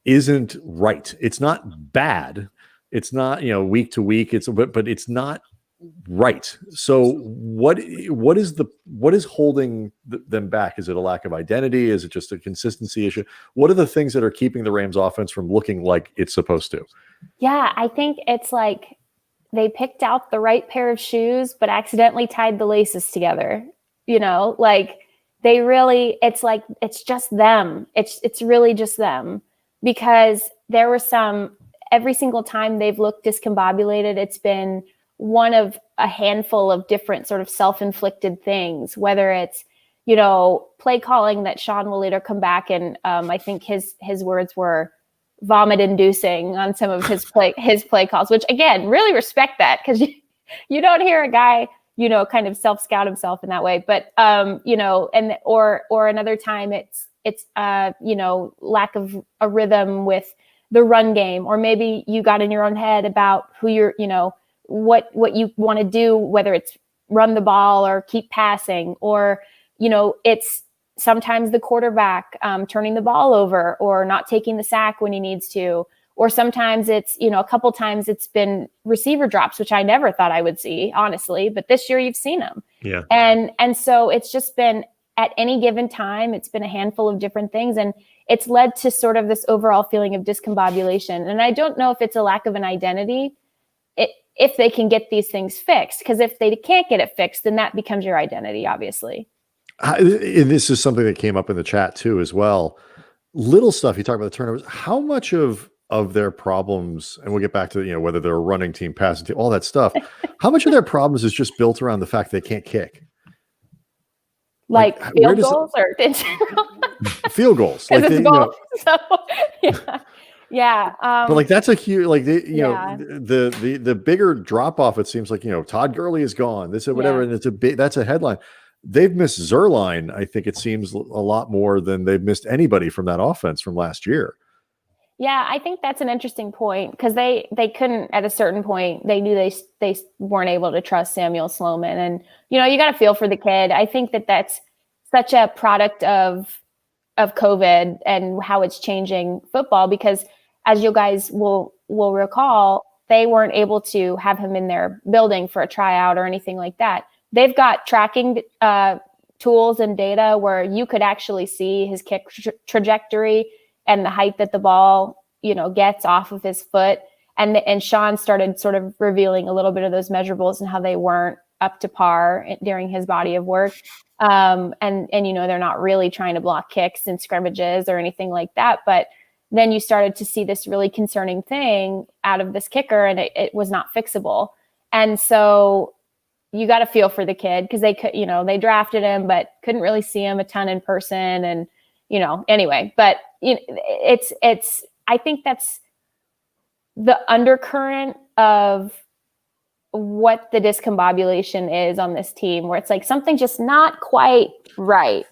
[SPEAKER 1] isn't right. It's not bad. It's not, week to week. But it's not right. So what is holding them back? Is it a lack of identity? Is it just a consistency issue? What are the things that are keeping the Rams offense from looking like it's supposed to?
[SPEAKER 2] Yeah, I think it's like they picked out the right pair of shoes, but accidentally tied the laces together. Like it's like, it's just them. It's really just them, because there were every single time they've looked discombobulated, it's been one of a handful of different sort of self-inflicted things, whether it's, play calling that Sean will later come back and I think his words were vomit inducing on some of his play calls, which again, really respect that, because you don't hear a guy, kind of self-scout himself in that way. But, and, or another time it's lack of a rhythm with the run game, or maybe you got in your own head about who you're, what you want to do, whether it's run the ball or keep passing, or, it's sometimes the quarterback turning the ball over or not taking the sack when he needs to, or sometimes it's, a couple times it's been receiver drops, which I never thought I would see, honestly, but this year you've seen them.
[SPEAKER 3] Yeah.
[SPEAKER 2] And so it's just been, at any given time, it's been a handful of different things, and it's led to sort of this overall feeling of discombobulation. And I don't know if it's a lack of an identity, if they can get these things fixed, because if they can't get it fixed, then that becomes your identity, obviously.
[SPEAKER 1] And this is something that came up in the chat too, as well. Little stuff. You talk about the turnovers. How much of their problems, and we'll get back to, whether they're a running team, passing team, all that stuff. How much of their problems is just built around the fact they can't kick?
[SPEAKER 2] Like field goals or in general?
[SPEAKER 1] Field goals. Like
[SPEAKER 2] So, yeah.
[SPEAKER 1] But like, that's a huge, like, the bigger drop off, it seems like, Todd Gurley is gone, this or whatever. And that's a headline. They've missed Zerline. I think it seems a lot more than they've missed anybody from that offense from last year.
[SPEAKER 2] Yeah, I think that's an interesting point, because they couldn't, at a certain point, they knew they weren't able to trust Samuel Sloman. And, you got to feel for the kid. I think that's such a product of COVID and how it's changing football, because as you guys will recall, they weren't able to have him in their building for a tryout or anything like that. They've got tracking tools and data where you could actually see his kick trajectory and the height that the ball, gets off of his foot. And Sean started sort of revealing a little bit of those measurables and how they weren't up to par during his body of work. And they're not really trying to block kicks and scrimmages or anything like that. But then you started to see this really concerning thing out of this kicker, and it was not fixable. And so you got to feel for the kid, because they could, they drafted him, but couldn't really see him a ton in person. And, anyway, but I think that's the undercurrent of what the discombobulation is on this team, where it's like something just not quite right.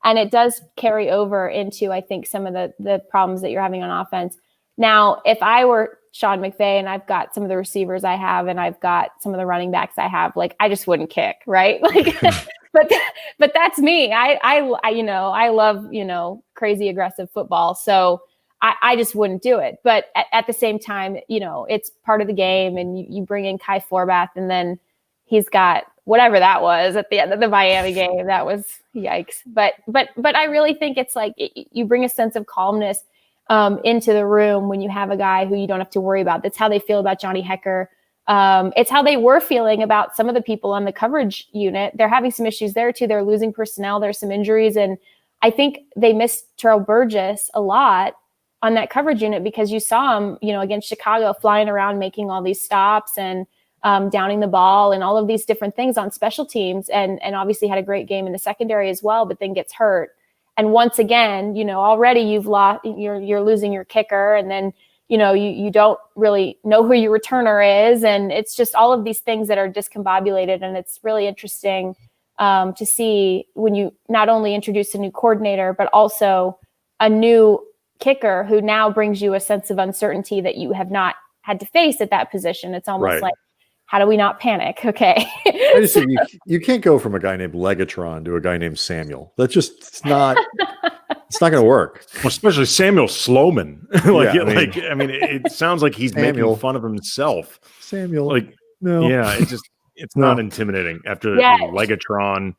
[SPEAKER 2] And it does carry over into, I think, some of the problems that you're having on offense. Now, if I were Sean McVay and I've got some of the receivers I have and I've got some of the running backs I have, like, I just wouldn't kick, right? Like, but that's me. I love, crazy aggressive football. So I just wouldn't do it. But at the same time, it's part of the game, and you bring in Kai Forbath, and then he's got whatever that was at the end of the Miami game. That was yikes. But I really think it's like you bring a sense of calmness into the room when you have a guy who you don't have to worry about. That's how they feel about Johnny Hekker. It's how they were feeling about some of the people on the coverage unit. They're having some issues there too. They're losing personnel. There's some injuries. And I think they missed Terrell Burgess a lot on that coverage unit, because you saw him, against Chicago, flying around, making all these stops and downing the ball and all of these different things on special teams. And obviously had a great game in the secondary as well, but then gets hurt. And once again, already you've lost, you're losing your kicker. And then, you don't really know who your returner is. And it's just all of these things that are discombobulated. And it's really interesting to see when you not only introduce a new coordinator, but also a new kicker who now brings you a sense of uncertainty that you have not had to face at that position. It's almost like, how do we not panic? Okay.
[SPEAKER 1] I just think you can't go from a guy named Legatron to a guy named Samuel. That's just, it's not going to work.
[SPEAKER 3] Well, especially Samuel Sloman. It sounds like he's making fun of himself.
[SPEAKER 1] Samuel.
[SPEAKER 3] No. Yeah, it's not intimidating after Legatron,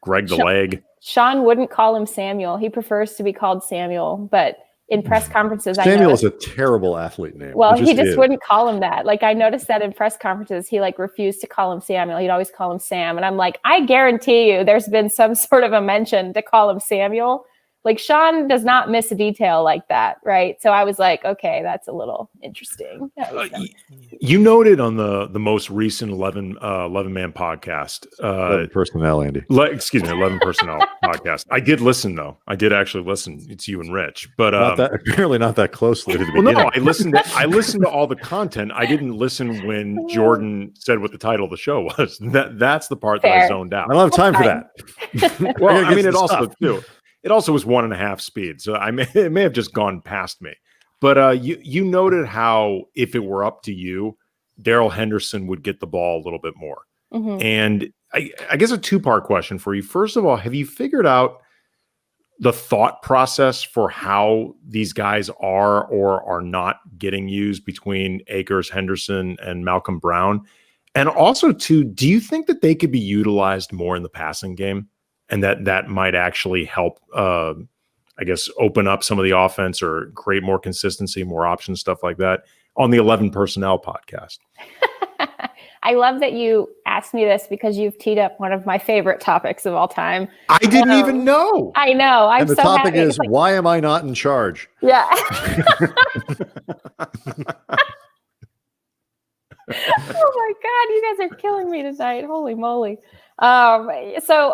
[SPEAKER 3] Greg the Leg.
[SPEAKER 2] Sean wouldn't call him Samuel. He prefers to be called Samuel, but in press conferences,
[SPEAKER 1] Samuel is a terrible athlete name.
[SPEAKER 2] Well, he just wouldn't call him that. Like, I noticed that in press conferences, he refused to call him Samuel. He'd always call him Sam. And I'm like, I guarantee you there's been some sort of a mention to call him Samuel. Like, Sean does not miss a detail like that, right? So I was like, okay, that's a little interesting.
[SPEAKER 3] You noted on the most recent 11-man podcast.
[SPEAKER 1] 11 personnel, Andy.
[SPEAKER 3] 11 personnel podcast. I did listen, though. I did actually listen. It's you and Rich. But
[SPEAKER 1] apparently not that closely to the beginning.
[SPEAKER 3] No, I listened to all the content. I didn't listen when Jourdan said what the title of the show was. That's the part that I zoned out.
[SPEAKER 1] I don't have time for that.
[SPEAKER 3] Well, I mean, it also was 1.5 speed, so it may have just gone past me. But you noted how if it were up to you, Darrell Henderson would get the ball a little bit more. Mm-hmm. And I guess a 2-part question for you. First of all, have you figured out the thought process for how these guys are or are not getting used between Akers, Henderson, and Malcolm Brown? And also, too, do you think that they could be utilized more in the passing game? And that might actually help, open up some of the offense or create more consistency, more options, stuff like that on the 11 Personnel podcast.
[SPEAKER 2] I love that you asked me this because you've teed up one of my favorite topics of all time.
[SPEAKER 3] I didn't even know.
[SPEAKER 2] I know.
[SPEAKER 1] And the topic is, why am I not in charge?
[SPEAKER 2] Yeah. Oh my God, you guys are killing me tonight. Holy moly. So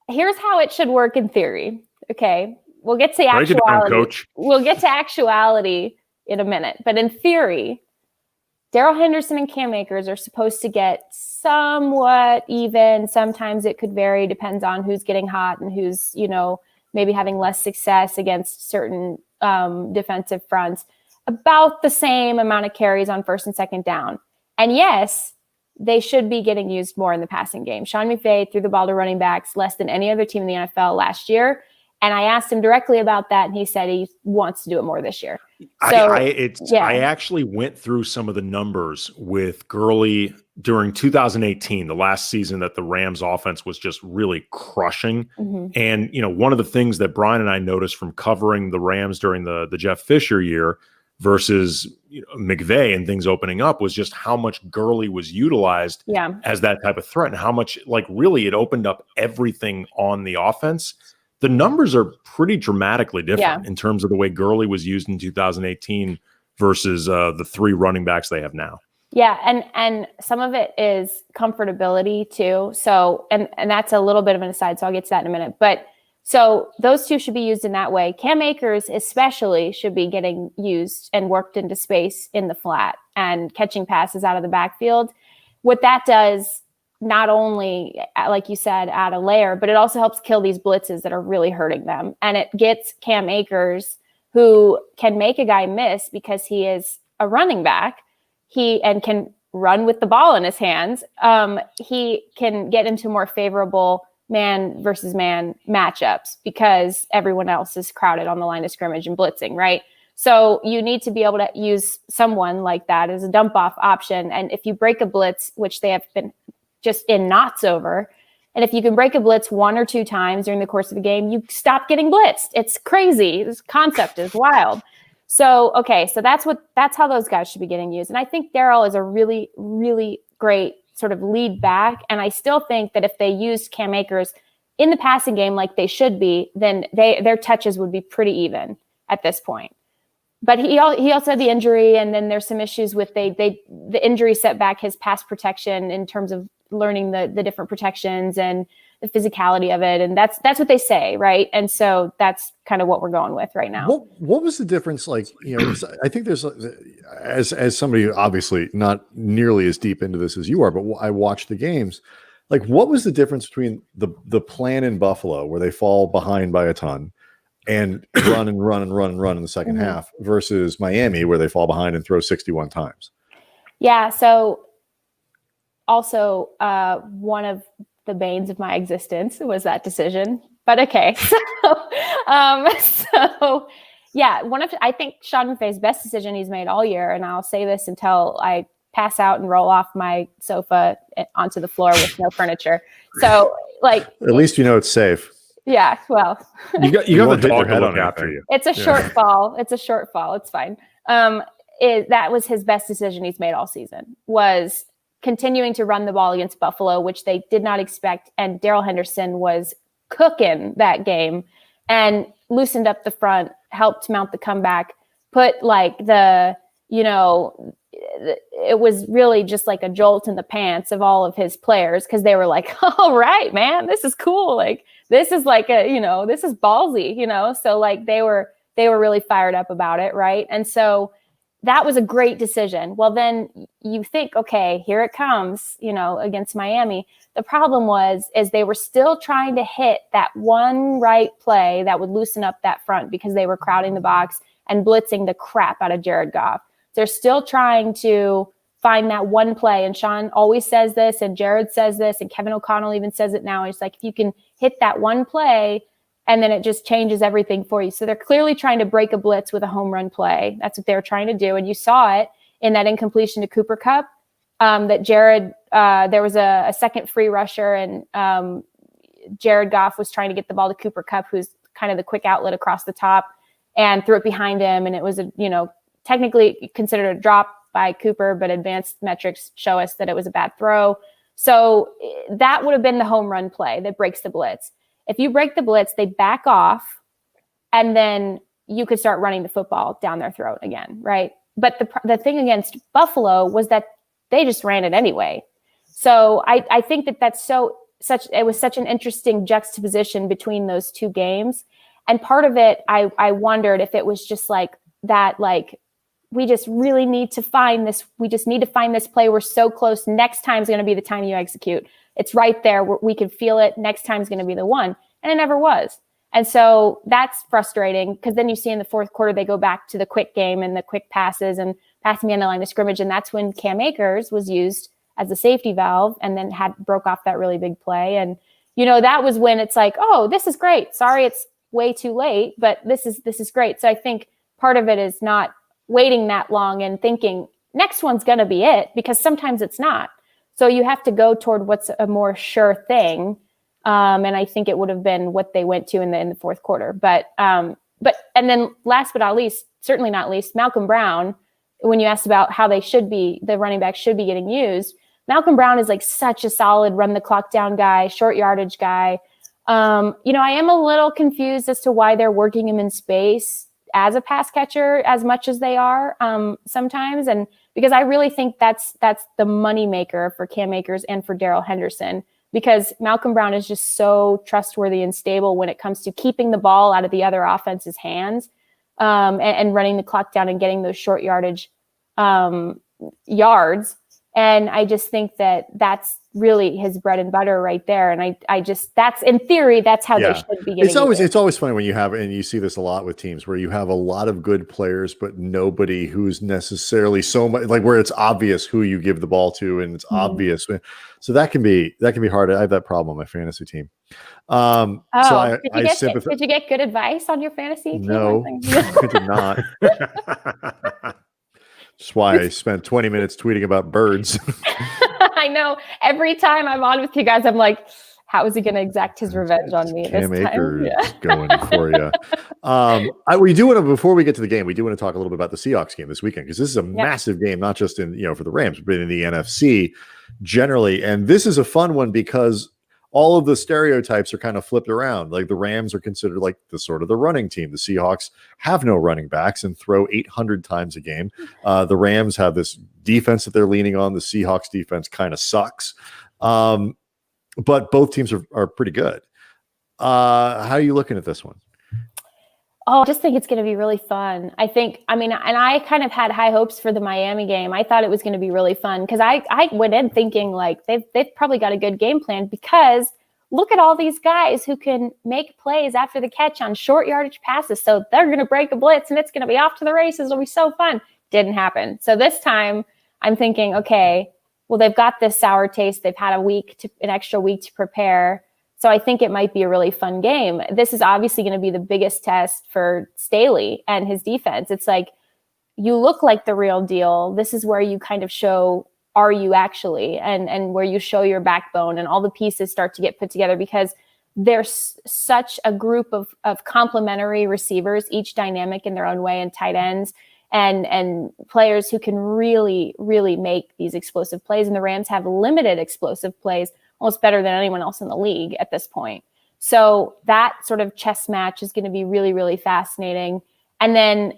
[SPEAKER 2] here's how it should work in theory. Okay. We'll get to actuality. Coach. We'll get to actuality in a minute, but in theory, Darrell Henderson and Cam Akers are supposed to get somewhat even. Sometimes it could vary, depends on who's getting hot and who's, maybe having less success against certain defensive fronts. About the same amount of carries on first and second down. And yes, they should be getting used more in the passing game. Sean McVay threw the ball to running backs less than any other team in the NFL last year. And I asked him directly about that, and he said he wants to do it more this year. So,
[SPEAKER 3] I actually went through some of the numbers with Gurley during 2018, the last season that the Rams offense was just really crushing. Mm-hmm. And, one of the things that Brian and I noticed from covering the Rams during the Jeff Fisher year versus McVay and things opening up was just how much Gurley was utilized as that type of threat and how much really it opened up everything on the offense. The numbers are pretty dramatically different in terms of the way Gurley was used in 2018 versus the 3 running backs they have now.
[SPEAKER 2] Yeah. And some of it is comfortability too. So, and that's a little bit of an aside. So I'll get to that in a minute, so those two should be used in that way. Cam Akers especially should be getting used and worked into space in the flat and catching passes out of the backfield. What that does, not only, like you said, add a layer, but it also helps kill these blitzes that are really hurting them. And it gets Cam Akers, who can make a guy miss because he is a running back, and can run with the ball in his hands. He can get into more favorable man versus man matchups because everyone else is crowded on the line of scrimmage and blitzing, right? So you need to be able to use someone like that as a dump off option. And if you break a blitz, which they have been just in knots over, and if you can break a blitz 1 or 2 times during the course of a game, you stop getting blitzed. It's crazy. This concept is wild. So, so that's how those guys should be getting used. And I think Darrell is a really, really great sort of lead back. And I still think that if they used Cam Akers in the passing game like they should be, then their touches would be pretty even at this point. But he also had the injury, and then there's some issues with the injury set back his pass protection in terms of learning the different protections and the physicality of it. And that's what they say, right? And so that's kind of what we're going with right now.
[SPEAKER 1] What was the difference? Like, I think there's, as somebody who obviously not nearly as deep into this as you are, but I watched the games. Like, what was the difference between the plan in Buffalo where they fall behind by a ton and run in the second half versus Miami where they fall behind and throw 61 times?
[SPEAKER 2] Yeah. So also one of the banes of my existence was that decision. But okay. So yeah, I think Sean McVay's best decision he's made all year, and I'll say this until I pass out and roll off my sofa onto the floor with no furniture. So like,
[SPEAKER 1] at least it's safe.
[SPEAKER 2] Yeah. Well,
[SPEAKER 3] you got the dog to look after you.
[SPEAKER 2] It's a shortfall. It's a shortfall. It's fine. That was his best decision he's made all season, was continuing to run the ball against Buffalo, which they did not expect. And Darrell Henderson was cooking that game and loosened up the front, helped mount the comeback, put like it was really just like a jolt in the pants of all of his players, because they were like, all right, man, this is cool. Like, this is like this is ballsy, so like they were really fired up about it. Right. And so that was a great decision. Well, then you think, okay, here it comes, against Miami. The problem is they were still trying to hit that one right play that would loosen up that front, because they were crowding the box and blitzing the crap out of Jared Goff. They're still trying to find that one play. And Sean always says this, and Jared says this, and Kevin O'Connell even says it now. It's like, if you can hit that one play, and then it just changes everything for you. So they're clearly trying to break a blitz with a home run play. That's what they were trying to do. And you saw it in that incompletion to Cooper Kupp, that Jared, there was a second free rusher, and Jared Goff was trying to get the ball to Cooper Kupp, who's kind of the quick outlet across the top, and threw it behind him. And it was technically considered a drop by Cooper, but advanced metrics show us that it was a bad throw. So that would have been the home run play that breaks the blitz. If you break the blitz, they back off, and then you could start running the football down their throat again, right? But the thing against Buffalo was that they just ran it anyway. So I think it was such an interesting juxtaposition between those two games. And part of it, I wondered if it was just like that, like, we just really need to find this. We just need to find this play. We're so close. Next time's going to be the time you execute. It's right there. We can feel it. Next time's going to be the one. And it never was. And so that's frustrating, because then you see in the fourth quarter, they go back to the quick game and the quick passes and passing behind the line of scrimmage. And that's when Cam Akers was used as a safety valve, and then broke off that really big play. And, that was when it's like, oh, this is great. Sorry, it's way too late, but this is great. So I think part of it is not waiting that long and thinking next one's going to be it, because sometimes it's not. So you have to go toward what's a more sure thing. And I think it would have been what they went to in the fourth quarter. But and then last but not least, certainly not least, Malcolm Brown, when you asked about how the running back should be getting used, Malcolm Brown is like such a solid run the clock down guy, short yardage guy. I am a little confused as to why they're working him in space as a pass catcher as much as they are sometimes. And because I really think that's the money maker for Cam Akers and for Darrell Henderson, because Malcolm Brown is just so trustworthy and stable when it comes to keeping the ball out of the other offense's hands, and running the clock down and getting those short yardage yards. And I just think that that's really his bread and butter right there. And I just, that's in theory, that's how they should be getting
[SPEAKER 1] it's always funny when you have, and you see this a lot with teams where you have a lot of good players, but nobody who's necessarily so much like where it's obvious who you give the ball to, and it's obvious. So that can be hard. I have that problem on my fantasy team. So
[SPEAKER 2] did you get good advice on your fantasy team?
[SPEAKER 1] No, I did not. That's why I spent 20 minutes tweeting about birds.
[SPEAKER 2] I know. Every time I'm on with you guys, I'm like, how is he going to exact his revenge on me
[SPEAKER 1] Cam
[SPEAKER 2] this time?
[SPEAKER 1] Akers going for you. We do want to, before we get to the game, we do want to talk a little bit about the Seahawks game this weekend, because this is a massive game, not just in, for the Rams, but in the NFC generally. And this is a fun one because all of the stereotypes are kind of flipped around. Like the Rams are considered like the sort of the running team. The Seahawks have no running backs and throw 800 times a game. The Rams have this defense that they're leaning on. The Seahawks defense kind of sucks. but both teams are pretty good. How are you looking at this one?
[SPEAKER 2] Oh, I just think it's going to be really fun. I kind of had high hopes for the Miami game. I thought it was going to be really fun because I went in thinking like they've probably got a good game plan, because look at all these guys who can make plays after the catch on short yardage passes. So they're going to break a blitz and it's going to be off to the races. It'll be so fun. Didn't happen. So this time I'm thinking, okay, well, they've got this sour taste. They've had an extra week to prepare. So I think it might be a really fun game. This is obviously going to be the biggest test for Staley and his defense. It's like, you look like the real deal. This is where you kind of show, are you actually, and where you show your backbone and all the pieces start to get put together, because there's such a group of complementary receivers, each dynamic in their own way, and tight ends and players who can really, really make these explosive plays. And the Rams have limited explosive plays, almost better than anyone else in the league at this point. So that sort of chess match is going to be really, really fascinating. And then,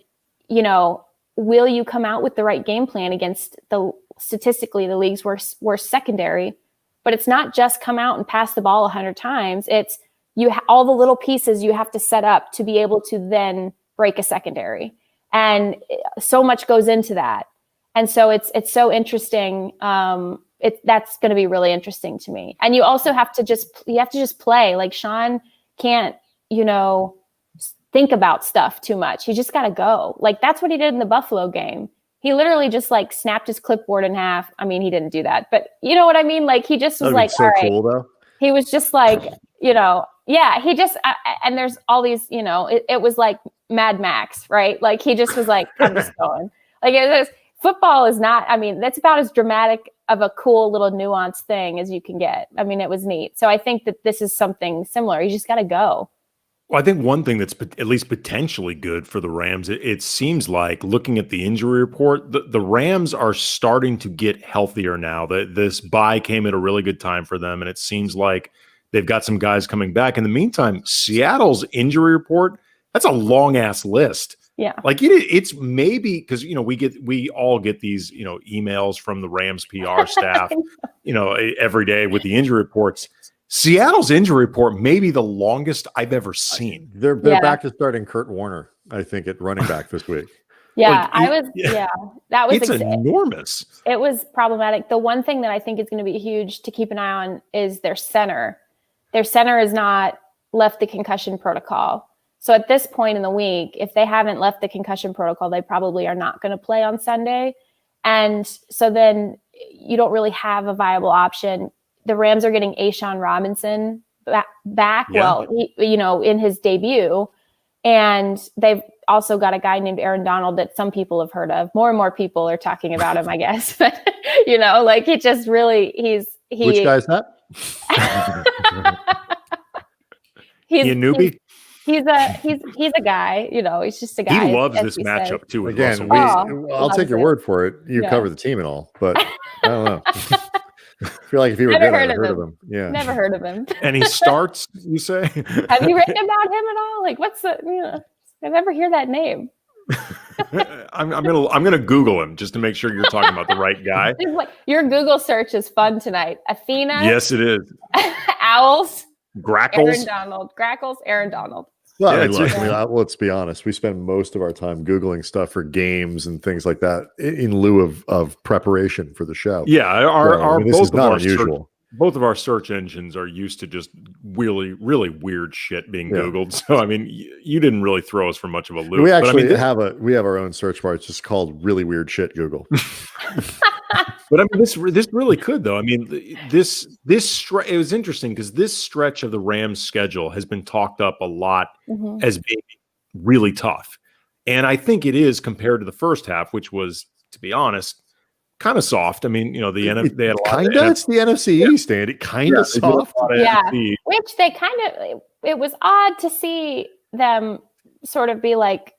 [SPEAKER 2] will you come out with the right game plan against statistically the league's worst secondary? But it's not just come out and pass the ball 100 times. It's all the little pieces you have to set up to be able to then break a secondary. And so much goes into that. And so it's so interesting. That's going to be really interesting to me. And you also have to just play. Like, Sean can't, think about stuff too much. You just got to go. Like, that's what he did in the Buffalo game. He literally just like snapped his clipboard in half. I mean, he didn't do that, but you know what I mean? Like, he just was like,
[SPEAKER 1] so
[SPEAKER 2] all right.
[SPEAKER 1] Cool, though.
[SPEAKER 2] He was just like, yeah, he just, and there's all these, it was like Mad Max, right? Like, he just was like, I'm just going. Like, football is not, that's about as dramatic of a cool little nuanced thing as you can get. It was neat. So I think that this is something similar. You just got to go.
[SPEAKER 3] Well, I think one thing that's at least potentially good for the Rams, it seems like, looking at the injury report, the Rams are starting to get healthier now. This bye came at a really good time for them, and it seems like they've got some guys coming back. In the meantime, Seattle's injury report, that's a long-ass list.
[SPEAKER 2] Yeah.
[SPEAKER 3] Like, it's maybe because, we all get these, emails from the Rams PR staff, every day with the injury reports. Seattle's injury report may be the longest I've ever seen.
[SPEAKER 1] They're back to starting Kurt Warner, I think, at running back this week.
[SPEAKER 2] Yeah, that was
[SPEAKER 3] it's enormous.
[SPEAKER 2] It was problematic. The one thing that I think is going to be huge to keep an eye on is their center. Their center has not left the concussion protocol. So at this point in the week, if they haven't left the concussion protocol, they probably are not going to play on Sunday. And so then you don't really have a viable option. The Rams are getting Ashawn Robinson back. Yeah. Well, in his debut. And they've also got a guy named Aaron Donald that some people have heard of. More and more people are talking about him, I guess. But, he just really,
[SPEAKER 1] Which guy's that?
[SPEAKER 3] He's a newbie?
[SPEAKER 2] He's a guy, he's just a guy.
[SPEAKER 3] He loves this matchup too.
[SPEAKER 1] Again, I'll take your word for it. You cover the team and all, but I don't know. I feel like if he were good, I'd heard of him. Yeah.
[SPEAKER 2] Never heard of him.
[SPEAKER 3] And he starts, you say?
[SPEAKER 2] Have you written about him at all? Like, what's the, I never hear that name.
[SPEAKER 3] I'm gonna Google him just to make sure you're talking about the right guy.
[SPEAKER 2] Your Google search is fun tonight. Athena.
[SPEAKER 3] Yes, it is.
[SPEAKER 2] Owls.
[SPEAKER 3] Grackles.
[SPEAKER 2] Aaron Donald.
[SPEAKER 1] Well, let's be honest. We spend most of our time Googling stuff for games and things like that in lieu of preparation for the show.
[SPEAKER 3] Yeah,
[SPEAKER 1] this is not unusual.
[SPEAKER 3] Both of our search engines are used to just really, really weird shit being Googled. So, you didn't really throw us for much of a loop.
[SPEAKER 1] We actually have our own search bar. It's just called Really Weird Shit Google.
[SPEAKER 3] But this really could, though. It was interesting because this stretch of the Rams' schedule has been talked up a lot as being really tough. And I think it is compared to the first half, which was, to be honest, kind of soft. The NFC, they had a lot of
[SPEAKER 1] it's the NFC East, and it kind of soft.
[SPEAKER 2] Which they it was odd to see them sort of be like,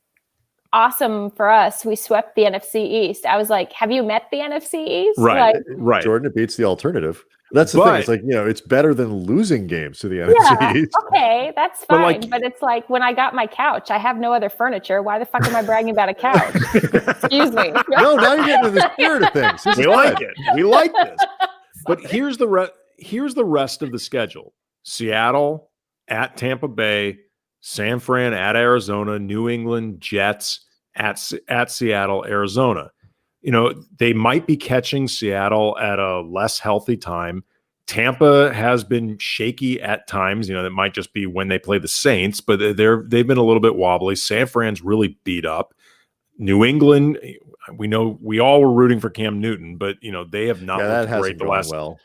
[SPEAKER 2] awesome for us. We swept the NFC East. I was like, have you met the NFC East?
[SPEAKER 3] Right.
[SPEAKER 1] Jordan, it beats the alternative. That's the thing. It's like, it's better than losing games to the NFC East.
[SPEAKER 2] Okay, that's fine. But it's like, when I got my couch, I have no other furniture. Why the fuck am I bragging about a couch? Excuse me.
[SPEAKER 1] No, now you're getting into the spirit of things.
[SPEAKER 3] We like it. We like this. But here's the here's the rest of the schedule. Seattle at Tampa Bay, San Fran at Arizona, New England, Jets at Seattle, Arizona. They might be catching Seattle at a less healthy time. Tampa has been shaky at times. That might just be when they play the Saints, but they've been a little bit wobbly. San Fran's really beat up. New England, we know we all were rooting for Cam Newton, but they have not looked great the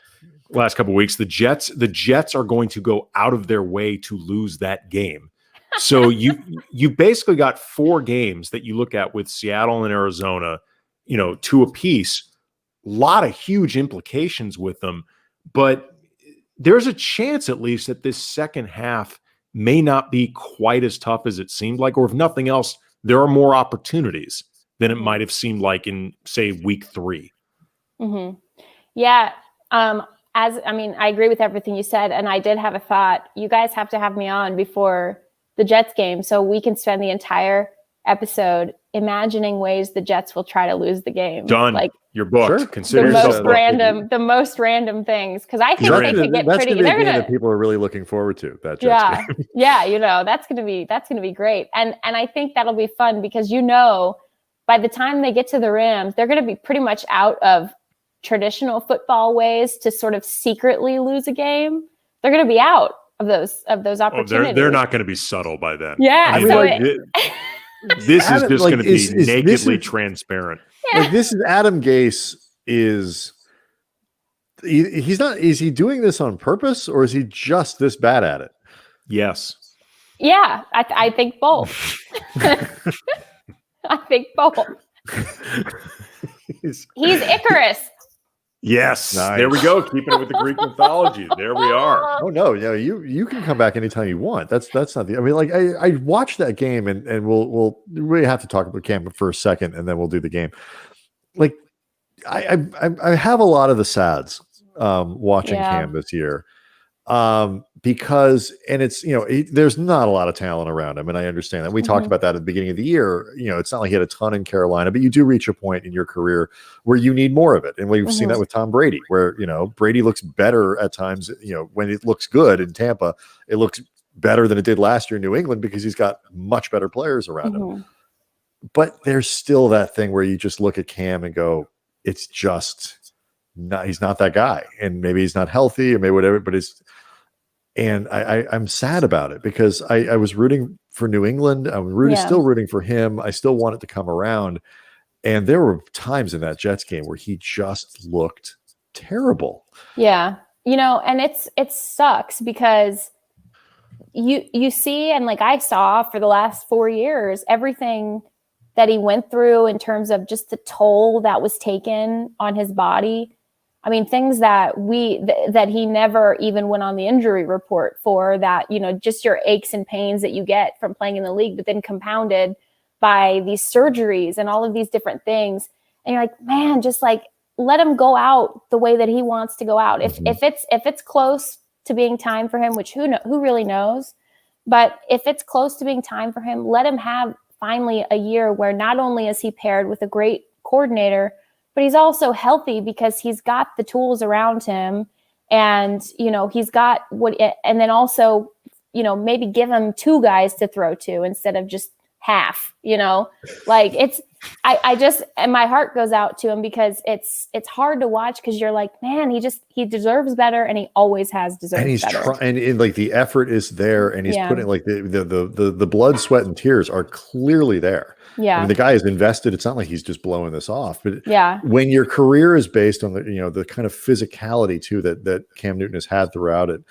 [SPEAKER 3] last couple of weeks. The Jets are going to go out of their way to lose that game. So you basically got 4 games that you look at with Seattle and Arizona, 2 apiece. A lot of huge implications with them, but there's a chance at least that this second half may not be quite as tough as it seemed like, or if nothing else, there are more opportunities than it might have seemed like in, say, week 3.
[SPEAKER 2] Mm-hmm. Yeah. I agree with everything you said. And I did have a thought. You guys have to have me on before the Jets game so we can spend the entire episode imagining ways the Jets will try to lose the game.
[SPEAKER 3] Done.
[SPEAKER 2] Like,
[SPEAKER 3] you're booked.
[SPEAKER 1] Sure.
[SPEAKER 3] Consider
[SPEAKER 2] the most random things. Because I think they could get pretty.
[SPEAKER 1] That's that people are really looking forward to. That Jets game.
[SPEAKER 2] Yeah. That's gonna be great. And I think that'll be fun because by the time they get to the Rams, they're gonna be pretty much out of traditional football ways to sort of secretly lose a game. They're gonna be out of those opportunities.
[SPEAKER 3] They're not going to be subtle by then.
[SPEAKER 2] Yeah.
[SPEAKER 3] This is just going to be nakedly transparent.
[SPEAKER 2] Yeah.
[SPEAKER 1] Like this is Adam Gase is he doing this on purpose or is he just this bad at it?
[SPEAKER 3] Yes.
[SPEAKER 2] Yeah, I think both. I think both. He's Icarus.
[SPEAKER 3] Yes.
[SPEAKER 1] Nice.
[SPEAKER 3] There we go. Keeping it with the Greek mythology. There we are.
[SPEAKER 1] Oh no, you can come back anytime you want. That's not the. I mean, like I watched that game and we'll really have to talk about Cam for a second and then we'll do the game. Like I have a lot of the sads watching Cam this year. Because it's there's not a lot of talent around him, and I understand that. We talked about that at the beginning of the year. It's not like he had a ton in Carolina, but you do reach a point in your career where you need more of it, and we've seen that with Tom Brady, where Brady looks better at times. When it looks good in Tampa, it looks better than it did last year in New England because he's got much better players around him. But there's still that thing where you just look at Cam and go, it's just not. He's not that guy, and maybe he's not healthy, or maybe whatever. But and I'm sad about it because I was rooting for New England. I'm still rooting for him. I still want it to come around. And there were times in that Jets game where he just looked terrible.
[SPEAKER 2] Yeah. And it sucks because you see, and like I saw for the last 4 years, everything that he went through in terms of just the toll that was taken on his body. I mean, things that that he never even went on the injury report for, that, just your aches and pains that you get from playing in the league, but then compounded by these surgeries and all of these different things. And you're like, man, just like let him go out the way that he wants to go out. If it's close to being time for him, which who really knows, but if it's close to being time for him, let him have finally a year where not only is he paired with a great coordinator, but he's also healthy because he's got the tools around him, and he's got and then also maybe give him 2 guys to throw to instead of just half. Like and my heart goes out to him because it's hard to watch because you're like, man, he deserves better, and he always has deserved
[SPEAKER 1] and he's
[SPEAKER 2] better.
[SPEAKER 1] And like the effort is there, and he's putting like the blood, sweat, and tears are clearly there.
[SPEAKER 2] Yeah.
[SPEAKER 1] I mean, the guy is invested. It's not like he's just blowing this off. But when your career is based on the kind of physicality too that Cam Newton has had throughout it,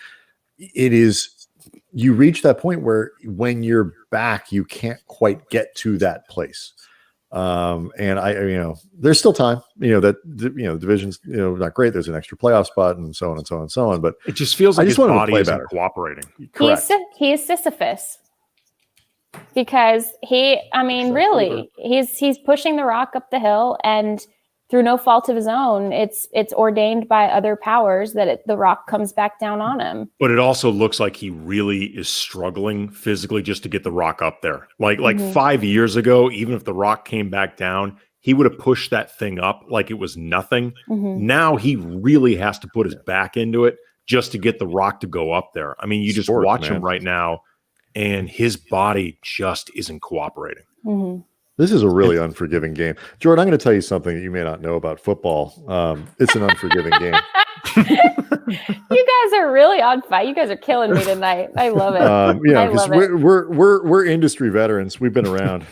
[SPEAKER 1] you reach that point where when you're back, you can't quite get to that place. And there's still time. The division's not great. There's an extra playoff spot, and so on and so on and so on. But
[SPEAKER 3] it just feels like his body isn't cooperating.
[SPEAKER 1] Correct.
[SPEAKER 2] He's Sisyphus. Because he's pushing the rock up the hill, and through no fault of his own, it's ordained by other powers that the rock comes back down on him.
[SPEAKER 3] But it also looks like he really is struggling physically just to get the rock up there. Like 5 years ago, even if the rock came back down, he would have pushed that thing up like it was nothing. Now he really has to put his back into it just to get The Rock to go up there. I mean, you just
[SPEAKER 1] Sport,
[SPEAKER 3] watch
[SPEAKER 1] man.
[SPEAKER 3] him right now, and his body just isn't cooperating.
[SPEAKER 2] Mm-hmm.
[SPEAKER 1] This is a really unforgiving game. Jordan, I'm going to tell you something that you may not know about football. It's an unforgiving game.
[SPEAKER 2] You guys are really on fire. You guys are killing me tonight. I love it.
[SPEAKER 1] Because we're industry veterans. We've been around.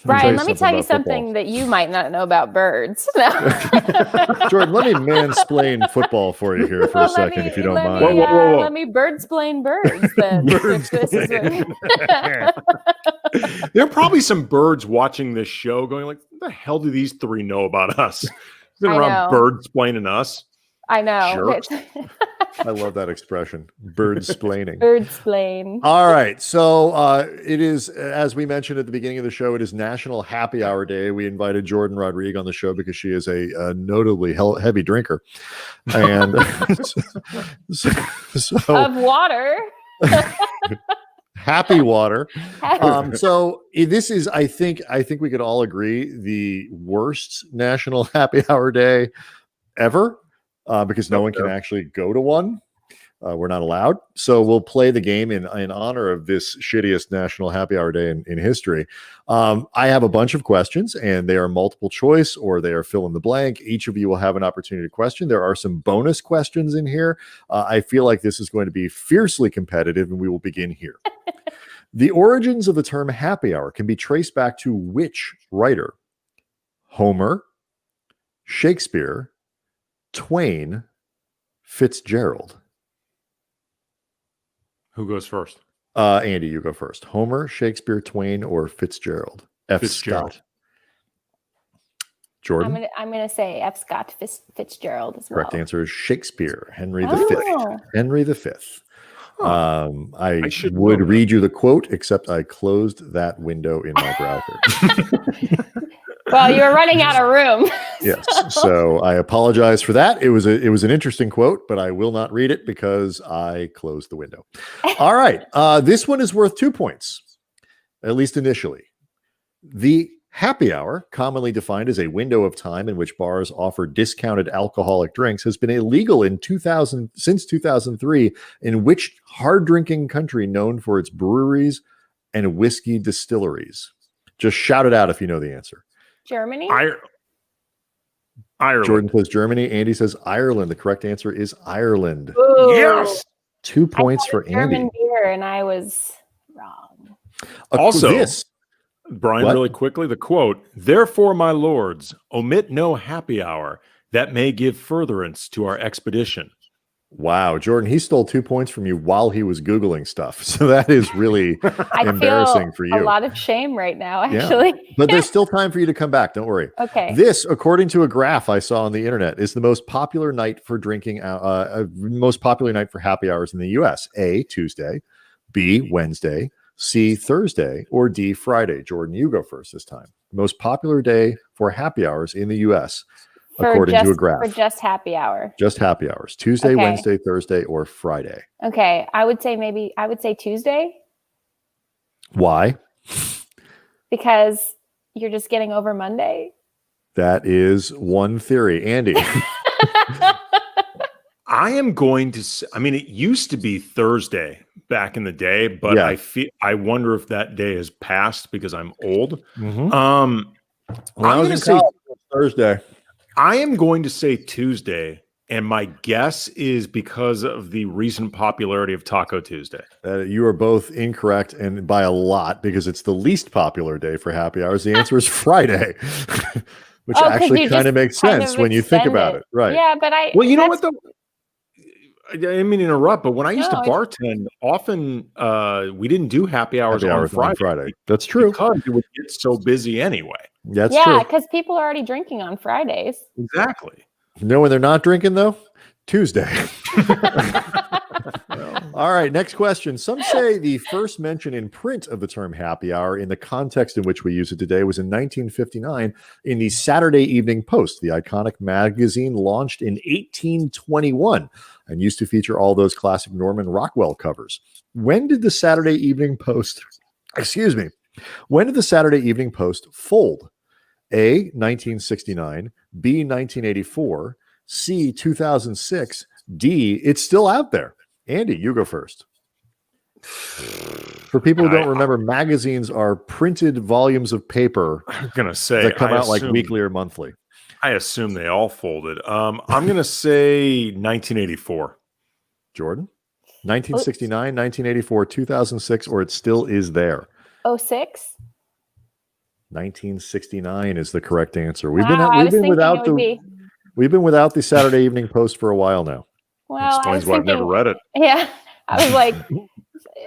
[SPEAKER 2] Brian, let me tell you something that you might not know about birds. No.
[SPEAKER 1] Jordan, let me mansplain football for you here for a second, if you don't mind.
[SPEAKER 3] Whoa.
[SPEAKER 2] Let me birdsplain birds. Then.
[SPEAKER 3] There are probably some birds watching this show going like, what the hell do these three know about us? They're around bird-splaining us.
[SPEAKER 2] I know.
[SPEAKER 3] Jerks.
[SPEAKER 1] I love that expression, bird-splaining.
[SPEAKER 2] Bird-splain.
[SPEAKER 1] All right. So it is, as we mentioned at the beginning of the show, it is National Happy Hour Day. We invited Jourdan Rodrigue on the show because she is a notably heavy drinker. And so
[SPEAKER 2] of water.
[SPEAKER 1] Happy water. So this is, I think we could all agree, the worst National Happy Hour Day ever, because no one can actually go to one. We're not allowed. So we'll play the game in honor of this shittiest National Happy Hour Day in history. I have a bunch of questions, and they are multiple choice or they are fill in the blank. Each of you will have an opportunity to question. There are some bonus questions in here. I feel like this is going to be fiercely competitive, and we will begin here. The origins of the term happy hour can be traced back to which writer? Homer, Shakespeare, Twain, Fitzgerald.
[SPEAKER 3] Who goes first?
[SPEAKER 1] Andy, you go first. Homer, Shakespeare, Twain, or Fitzgerald? F.
[SPEAKER 3] Fitzgerald.
[SPEAKER 1] Scott. Jordan?
[SPEAKER 2] I'm gonna say F. Scott Fitzgerald as well.
[SPEAKER 1] Correct answer is Shakespeare, Henry V. Henry V. I would read you the quote, except I closed that window in my browser.
[SPEAKER 2] Well, you were running out of room.
[SPEAKER 1] Yes, so I apologize for that. It was an interesting quote, but I will not read it because I closed the window. All right, this one is worth 2 points, at least initially. The happy hour, commonly defined as a window of time in which bars offer discounted alcoholic drinks, has been illegal since 2003. In which hard-drinking country known for its breweries and whiskey distilleries? Just shout it out if you know the answer.
[SPEAKER 2] Germany?
[SPEAKER 3] Ireland.
[SPEAKER 1] Jordan says Germany. Andy says Ireland. The correct answer is Ireland.
[SPEAKER 2] Ooh.
[SPEAKER 3] Yes.
[SPEAKER 1] 2 points for Andy.
[SPEAKER 2] German beer, and I was wrong.
[SPEAKER 3] Also,
[SPEAKER 1] this.
[SPEAKER 3] Brian, really quickly, the quote, "Therefore, my lords, omit no happy hour that may give furtherance to our expedition."
[SPEAKER 1] Wow, Jordan, he stole 2 points from you while he was Googling stuff. So that is really embarrassing for you.
[SPEAKER 2] A lot of shame right now, actually.
[SPEAKER 1] Yeah. But there's still time for you to come back. Don't worry.
[SPEAKER 2] Okay.
[SPEAKER 1] This, according to a graph I saw on the internet, is the most popular night for drinking, most popular night for happy hours in the U.S. A, Tuesday, B, Wednesday, C, Thursday, or D, Friday. Jordan, you go first this time. Most popular day for happy hours in the U.S., according to a graph.
[SPEAKER 2] For just happy hour.
[SPEAKER 1] Just happy hours. Tuesday, Wednesday, Thursday, or Friday.
[SPEAKER 2] Okay. I would say Tuesday.
[SPEAKER 1] Why?
[SPEAKER 2] Because you're just getting over Monday.
[SPEAKER 1] That is one theory. Andy.
[SPEAKER 3] I am going to say, I mean, it used to be Thursday back in the day, but I wonder if that day has passed because I'm old.
[SPEAKER 1] Mm-hmm.
[SPEAKER 3] I'm going to say
[SPEAKER 1] Thursday.
[SPEAKER 3] I am going to say Tuesday, and my guess is because of the recent popularity of Taco Tuesday.
[SPEAKER 1] You are both incorrect, and by a lot, because it's the least popular day for happy hours. The answer is Friday, which actually kind of makes sense when you think about it. Right.
[SPEAKER 2] Yeah, but
[SPEAKER 3] well, you know what, though? I didn't mean to interrupt, but when I used to bartend, often we didn't do happy hours on Friday.
[SPEAKER 1] That's true.
[SPEAKER 3] Because it would get so busy anyway.
[SPEAKER 1] That's true.
[SPEAKER 2] Yeah, because people are already drinking on Fridays.
[SPEAKER 3] Exactly.
[SPEAKER 1] You know when they're not drinking, though? Tuesday. All right, next question. Some say the first mention in print of the term happy hour in the context in which we use it today was in 1959 in the Saturday Evening Post. The iconic magazine launched in 1821 and used to feature all those classic Norman Rockwell covers. When did the Saturday Evening Post, when did the Saturday Evening Post fold? A, 1969, B, 1984, C, 2006, D, it's still out there. Andy, you go first. For people who don't remember, magazines are printed volumes of paper
[SPEAKER 3] I'm gonna say
[SPEAKER 1] that come out like weekly or monthly.
[SPEAKER 3] I assume they all folded. I'm gonna say 1984.
[SPEAKER 1] Jordan? 1969, 1984, 2006, or it still is there.
[SPEAKER 2] 06?
[SPEAKER 1] 1969 is the correct answer. We've been without the Saturday Evening Post for a while now.
[SPEAKER 2] Well,
[SPEAKER 3] Explains why I've never read it.
[SPEAKER 2] Yeah, I was like,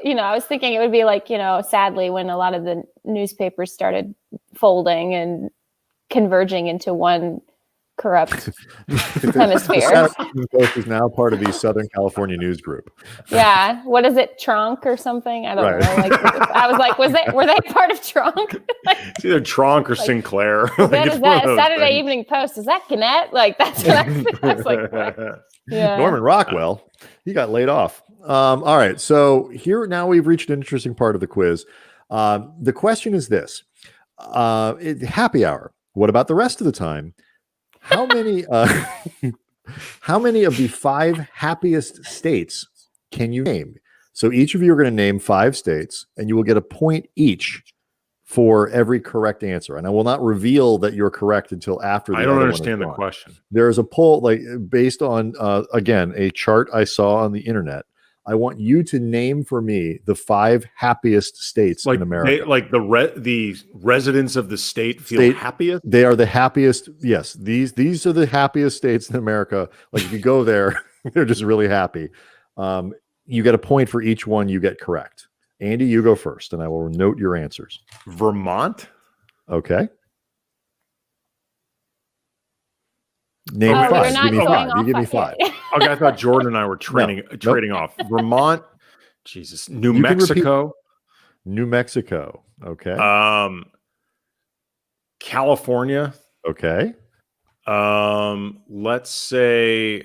[SPEAKER 2] I was thinking it would be like, sadly, when a lot of the newspapers started folding and converging into one corrupt hemisphere.
[SPEAKER 1] The Saturday Evening Post is now part of the Southern California News Group.
[SPEAKER 2] Yeah, what is it, Tronc or something? I don't know. Like, I was like, were they part of Tronc?
[SPEAKER 3] It's either Tronc or Sinclair.
[SPEAKER 2] Is that a Saturday Evening Post? Is that Gannett? Like, that's what I was like. Yeah.
[SPEAKER 1] Norman Rockwell, he got laid off. All right, so here now we've reached an interesting part of the quiz. The question is this: happy hour. What about the rest of the time? How many of the 5 happiest states can you name? So each of you are going to name 5 states, and you will get a point each for every correct answer. And I will not reveal that you're correct until after.
[SPEAKER 3] I don't understand the question.
[SPEAKER 1] There is a poll, like based on again a chart I saw on the internet. I want you to name for me the 5 happiest states in America.
[SPEAKER 3] The residents of the state feel happiest.
[SPEAKER 1] They are the happiest. Yes, these are the happiest states in America. Like if you go there, they're just really happy. You get a point for each one you get correct. Andy, you go first, and I will note your answers.
[SPEAKER 3] Vermont.
[SPEAKER 1] Okay. Name 5. Give me 5. You give me 5.
[SPEAKER 3] Okay, I thought Jordan and I were trading off. Vermont, Jesus, New Mexico.
[SPEAKER 1] New Mexico. Okay.
[SPEAKER 3] California.
[SPEAKER 1] Okay.
[SPEAKER 3] Let's say,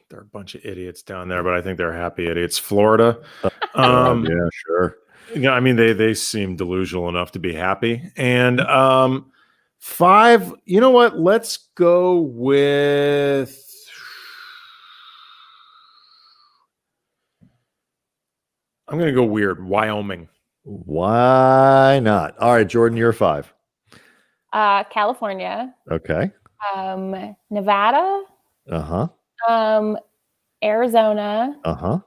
[SPEAKER 3] there are a bunch of idiots down there, but I think they're happy idiots. Florida.
[SPEAKER 1] Yeah, sure.
[SPEAKER 3] Yeah, they seem delusional enough to be happy. And 5, you know what? Let's go with I'm going to go weird. Wyoming.
[SPEAKER 1] Why not? All right, Jordan, you're 5.
[SPEAKER 2] California.
[SPEAKER 1] Okay.
[SPEAKER 2] Nevada.
[SPEAKER 1] Uh-huh.
[SPEAKER 2] Arizona.
[SPEAKER 1] Uh-huh.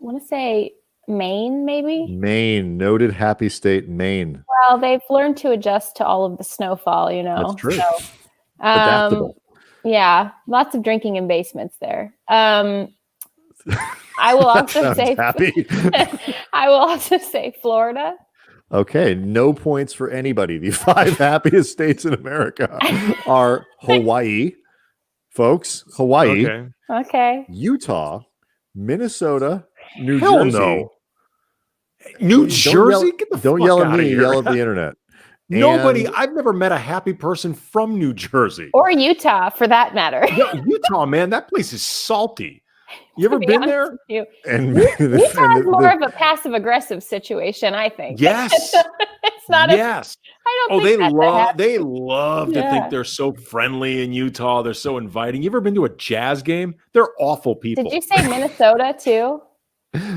[SPEAKER 2] I want to say Maine, maybe.
[SPEAKER 1] Maine, noted happy state, Maine.
[SPEAKER 2] Well, they've learned to adjust to all of the snowfall,
[SPEAKER 1] That's true.
[SPEAKER 2] So,
[SPEAKER 1] adaptable.
[SPEAKER 2] Yeah, lots of drinking in basements there. I will also say
[SPEAKER 1] happy.
[SPEAKER 2] I will also say Florida.
[SPEAKER 1] Okay, no points for anybody. The 5 happiest states in America are Hawaii, folks. Hawaii.
[SPEAKER 2] Okay.
[SPEAKER 1] Utah, Minnesota, New
[SPEAKER 3] Hell
[SPEAKER 1] Jersey.
[SPEAKER 3] No. New Jersey? Get the
[SPEAKER 1] don't
[SPEAKER 3] fuck
[SPEAKER 1] yell at
[SPEAKER 3] out of
[SPEAKER 1] me.
[SPEAKER 3] here.
[SPEAKER 1] Yell at the internet.
[SPEAKER 3] I've never met a happy person from New Jersey.
[SPEAKER 2] Or Utah, for that matter.
[SPEAKER 3] Yeah, Utah, man, that place is salty. You ever been there?
[SPEAKER 1] And
[SPEAKER 2] Utah is more of a passive-aggressive situation, I think.
[SPEAKER 3] Yes.
[SPEAKER 2] It's not.
[SPEAKER 3] Yes.
[SPEAKER 2] I don't. Think
[SPEAKER 3] they love to think they're so friendly in Utah. They're so inviting. You ever been to a Jazz game? They're awful people.
[SPEAKER 2] Did you say Minnesota too?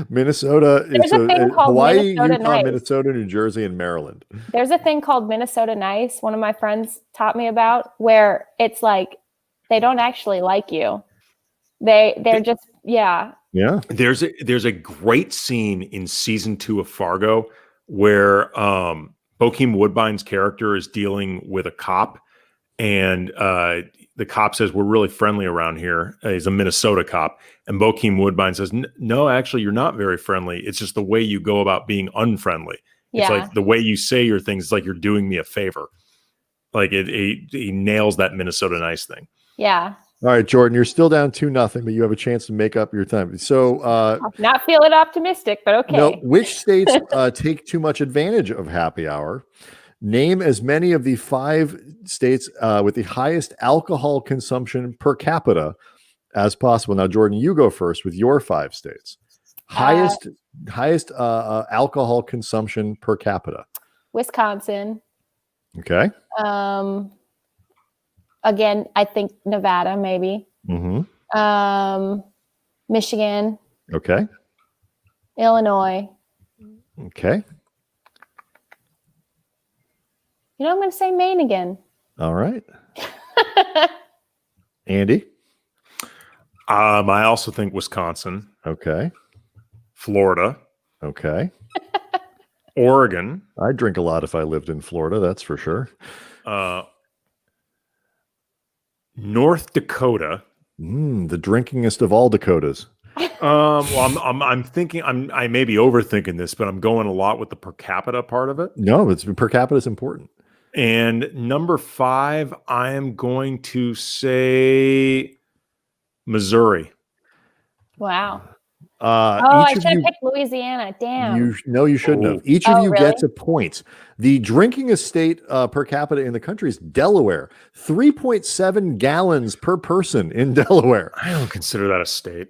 [SPEAKER 1] Minnesota is Hawaii,
[SPEAKER 2] Minnesota
[SPEAKER 1] Utah,
[SPEAKER 2] nice.
[SPEAKER 1] Minnesota, New Jersey, and Maryland.
[SPEAKER 2] There's a thing called Minnesota Nice. One of my friends taught me about, where it's like they don't actually like you. They're just yeah.
[SPEAKER 3] There's a great scene in season 2 of Fargo where Bokeem Woodbine's character is dealing with a cop, and the cop says, "We're really friendly around here." He's a Minnesota cop, and Bokeem Woodbine says, "No, actually, you're not very friendly. It's just the way you go about being unfriendly. It's like the way you say your things. It's like you're doing me a favor." Like he nails that Minnesota Nice thing.
[SPEAKER 2] Yeah.
[SPEAKER 1] All right, Jordan, you're still down 2-0, but you have a chance to make up your time. So,
[SPEAKER 2] not feeling optimistic, but okay.
[SPEAKER 1] No, which states take too much advantage of happy hour? Name as many of the 5 states with the highest alcohol consumption per capita as possible. Now, Jordan, you go first with your 5 states. Highest alcohol consumption per capita.
[SPEAKER 2] Wisconsin.
[SPEAKER 1] Okay.
[SPEAKER 2] Again, I think Nevada, maybe. Michigan.
[SPEAKER 1] Okay.
[SPEAKER 2] Illinois.
[SPEAKER 1] Okay.
[SPEAKER 2] I'm going to say Maine again.
[SPEAKER 1] All right. Andy?
[SPEAKER 3] I also think Wisconsin.
[SPEAKER 1] Okay.
[SPEAKER 3] Florida.
[SPEAKER 1] Okay.
[SPEAKER 3] Oregon.
[SPEAKER 1] I'd drink a lot if I lived in Florida, that's for sure.
[SPEAKER 3] North Dakota.
[SPEAKER 1] The drinkingest of all Dakotas.
[SPEAKER 3] Well, I'm thinking I may be overthinking this, but I'm going a lot with the per capita part of it.
[SPEAKER 1] No, it's per capita is important.
[SPEAKER 3] And number 5, I am going to say Missouri.
[SPEAKER 2] Wow. I should have picked Louisiana. Damn.
[SPEAKER 1] You shouldn't have. Each of you
[SPEAKER 2] really?
[SPEAKER 1] gets a point. The drinkingest state per capita in the country is Delaware. 3.7 gallons per person in Delaware.
[SPEAKER 3] I don't consider that a state.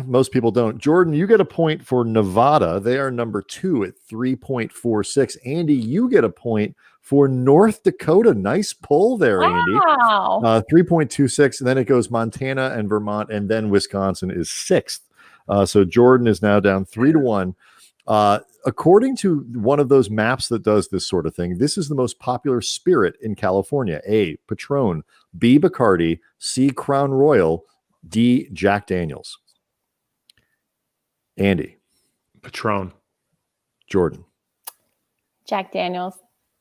[SPEAKER 1] Most people don't. Jourdan, you get a point for Nevada. They are number 2 at 3.46. Andy, you get a point for North Dakota. Nice pull there, Andy.
[SPEAKER 2] Wow.
[SPEAKER 1] 3.26. And then it goes Montana and Vermont, and then Wisconsin is 6th. So Jourdan is now down 3-1. According to one of those maps that does this sort of thing, this is the most popular spirit in California. A, Patron. B, Bacardi. C, Crown Royal. D, Jack Daniels. Andy.
[SPEAKER 3] Patron.
[SPEAKER 1] Jourdan.
[SPEAKER 2] Jack Daniels.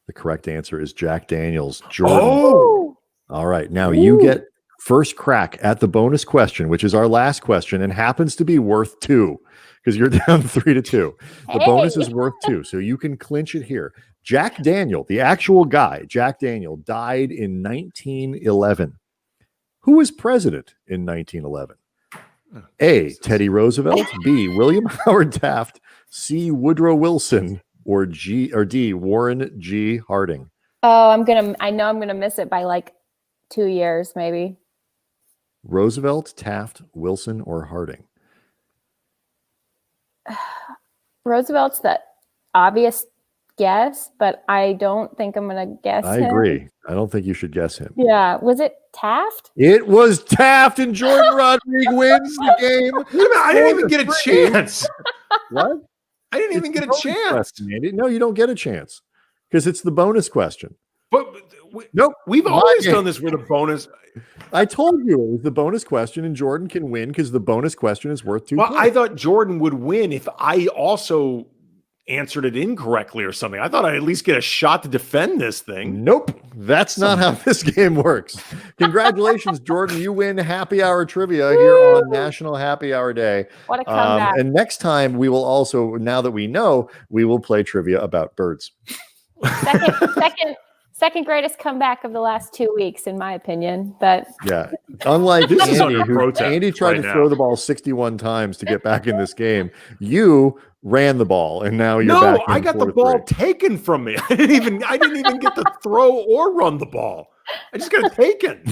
[SPEAKER 1] The correct answer is Jack Daniels. Jourdan.
[SPEAKER 3] Oh!
[SPEAKER 1] All right. Now you get first crack at the bonus question, which is our last question and happens to be worth 2 because you're down 3-2. The bonus is worth 2, so you can clinch it here. Jack Daniel, the actual guy, Jack Daniel, died in 1911. Who was president in 1911? A, Teddy Roosevelt. B, William Howard Taft. C, Woodrow Wilson. Or D, Warren G. Harding.
[SPEAKER 2] Oh, I know I'm gonna miss it by like 2 years, maybe.
[SPEAKER 1] Roosevelt, Taft, Wilson, or Harding?
[SPEAKER 2] Roosevelt's the obvious guess, but I don't think I'm gonna guess him.
[SPEAKER 1] I agree. I don't think you should guess him.
[SPEAKER 2] Yeah. Was it Taft?
[SPEAKER 1] It was Taft, and Jourdan Rodrigue wins the game.
[SPEAKER 3] I didn't even get a chance.
[SPEAKER 1] What?
[SPEAKER 3] I didn't even get a chance.
[SPEAKER 1] No, you don't get a chance because it's the bonus question.
[SPEAKER 3] But
[SPEAKER 1] Nope.
[SPEAKER 3] We've always done this with a bonus.
[SPEAKER 1] I told you it was the bonus question, and Jourdan can win because the bonus question is worth 2
[SPEAKER 3] Well,
[SPEAKER 1] points.
[SPEAKER 3] I thought Jourdan would win if I also answered it incorrectly or something. I thought I'd at least get a shot to defend this thing.
[SPEAKER 1] Nope. That's not how this game works. Congratulations, Jourdan. You win Happy Hour Trivia here on National Happy Hour Day.
[SPEAKER 2] What a comeback.
[SPEAKER 1] And next time we will also, now that we know, we will play trivia about birds.
[SPEAKER 2] Second greatest comeback of the last 2 weeks, in my opinion. But
[SPEAKER 1] yeah, unlike
[SPEAKER 3] This is
[SPEAKER 1] Andy,
[SPEAKER 3] under protest
[SPEAKER 1] Andy tried
[SPEAKER 3] right
[SPEAKER 1] to
[SPEAKER 3] now.
[SPEAKER 1] throw the ball 61 times to get back in this game. You ran the ball, and now you're back.
[SPEAKER 3] I got the ball taken from me. I didn't even get to throw or run the ball. I just got it taken.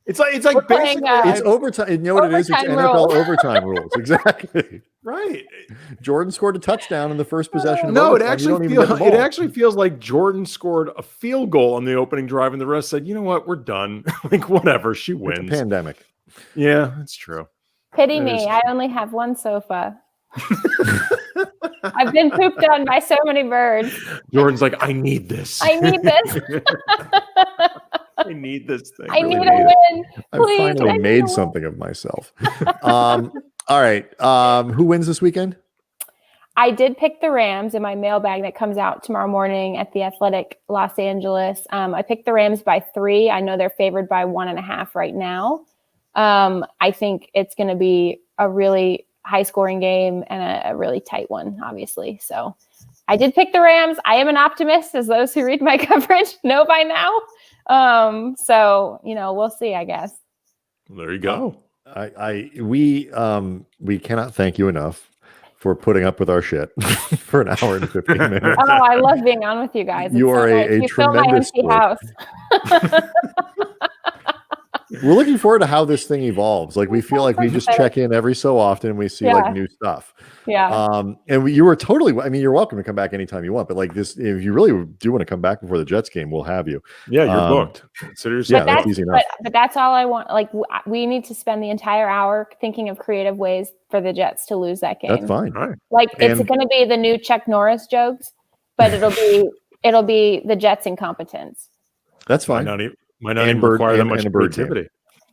[SPEAKER 3] It's like
[SPEAKER 2] playing,
[SPEAKER 3] basically
[SPEAKER 1] It's overtime. You know what it is? It's
[SPEAKER 2] Overtime
[SPEAKER 1] NFL
[SPEAKER 2] rules.
[SPEAKER 1] overtime rules. Exactly.
[SPEAKER 3] right.
[SPEAKER 1] Jourdan scored a touchdown in the first possession. Of
[SPEAKER 3] No, it
[SPEAKER 1] overtime. You don't even get the ball.
[SPEAKER 3] actually feels like Jourdan scored a field goal on the opening drive, and the rest said, "You know what? We're done. Like whatever. She
[SPEAKER 1] It's a
[SPEAKER 3] wins."
[SPEAKER 1] pandemic.
[SPEAKER 3] Yeah, that's true.
[SPEAKER 2] pity
[SPEAKER 3] That
[SPEAKER 2] me.
[SPEAKER 3] is
[SPEAKER 2] I only have one sofa. I've been pooped on by so many birds.
[SPEAKER 3] Jourdan's like, "I need this.
[SPEAKER 2] I need this.
[SPEAKER 3] I need this thing.
[SPEAKER 2] I
[SPEAKER 3] really
[SPEAKER 2] need
[SPEAKER 3] need
[SPEAKER 2] a
[SPEAKER 3] it."
[SPEAKER 2] win.
[SPEAKER 1] I
[SPEAKER 2] Please.
[SPEAKER 1] finally
[SPEAKER 2] I need a
[SPEAKER 1] made
[SPEAKER 2] win.
[SPEAKER 1] something of myself. All right. Who wins this weekend?
[SPEAKER 2] I did pick the Rams in my mailbag that comes out tomorrow morning at the Athletic Los Angeles. I picked the Rams by 3. I know they're favored by 1.5 right now. I think it's going to be a really high-scoring game and a really tight one, obviously. So I did pick the Rams. I am an optimist, as those who read my coverage know by now. So, we'll see, I guess.
[SPEAKER 3] There you go.
[SPEAKER 1] We cannot thank you enough for putting up with our shit for an hour and 15 minutes.
[SPEAKER 2] Oh, I love being on with you guys.
[SPEAKER 1] You
[SPEAKER 2] It's
[SPEAKER 1] are
[SPEAKER 2] so
[SPEAKER 1] a
[SPEAKER 2] nice. You fill my
[SPEAKER 1] tremendous
[SPEAKER 2] empty
[SPEAKER 1] sport.
[SPEAKER 2] house.
[SPEAKER 1] we're looking forward to how this thing evolves. Like we feel like we just check in every so often and we see like new stuff.
[SPEAKER 2] Yeah.
[SPEAKER 1] And you were totally, I mean, you're welcome to come back anytime you want, but like this, if you really do want to come back before the Jets game, we'll have you.
[SPEAKER 3] Yeah, you're booked. Seriously.
[SPEAKER 1] Yeah, that's easy enough.
[SPEAKER 2] But that's all I want. Like we need to spend the entire hour thinking of creative ways for the Jets to lose that game.
[SPEAKER 1] That's fine.
[SPEAKER 3] All right.
[SPEAKER 2] Like it's going to be the new Chuck Norris jokes, but it'll be the Jets' incompetence.
[SPEAKER 1] That's fine.
[SPEAKER 3] Might not even require that much creativity.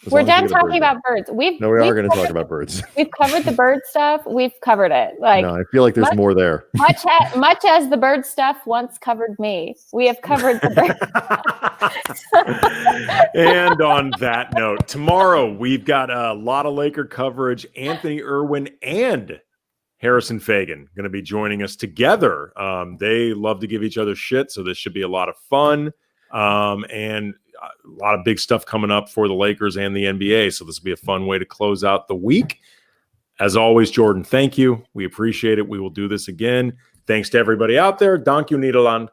[SPEAKER 2] We're done talking about birds.
[SPEAKER 1] We are going to talk about birds.
[SPEAKER 2] We've covered the bird stuff. We've covered it. Like
[SPEAKER 1] no, I feel like there's more there.
[SPEAKER 2] Much as the bird stuff once covered me, we have covered the bird.
[SPEAKER 3] And on that note, tomorrow we've got a lot of Laker coverage. Anthony Irwin and Harrison Fagan going to be joining us together. They love to give each other shit, so this should be a lot of fun. And a lot of big stuff coming up for the Lakers and the NBA. So this will be a fun way to close out the week. As always, Jourdan, thank you. We appreciate it. We will do this again. Thanks to everybody out there. Dank u Nederland.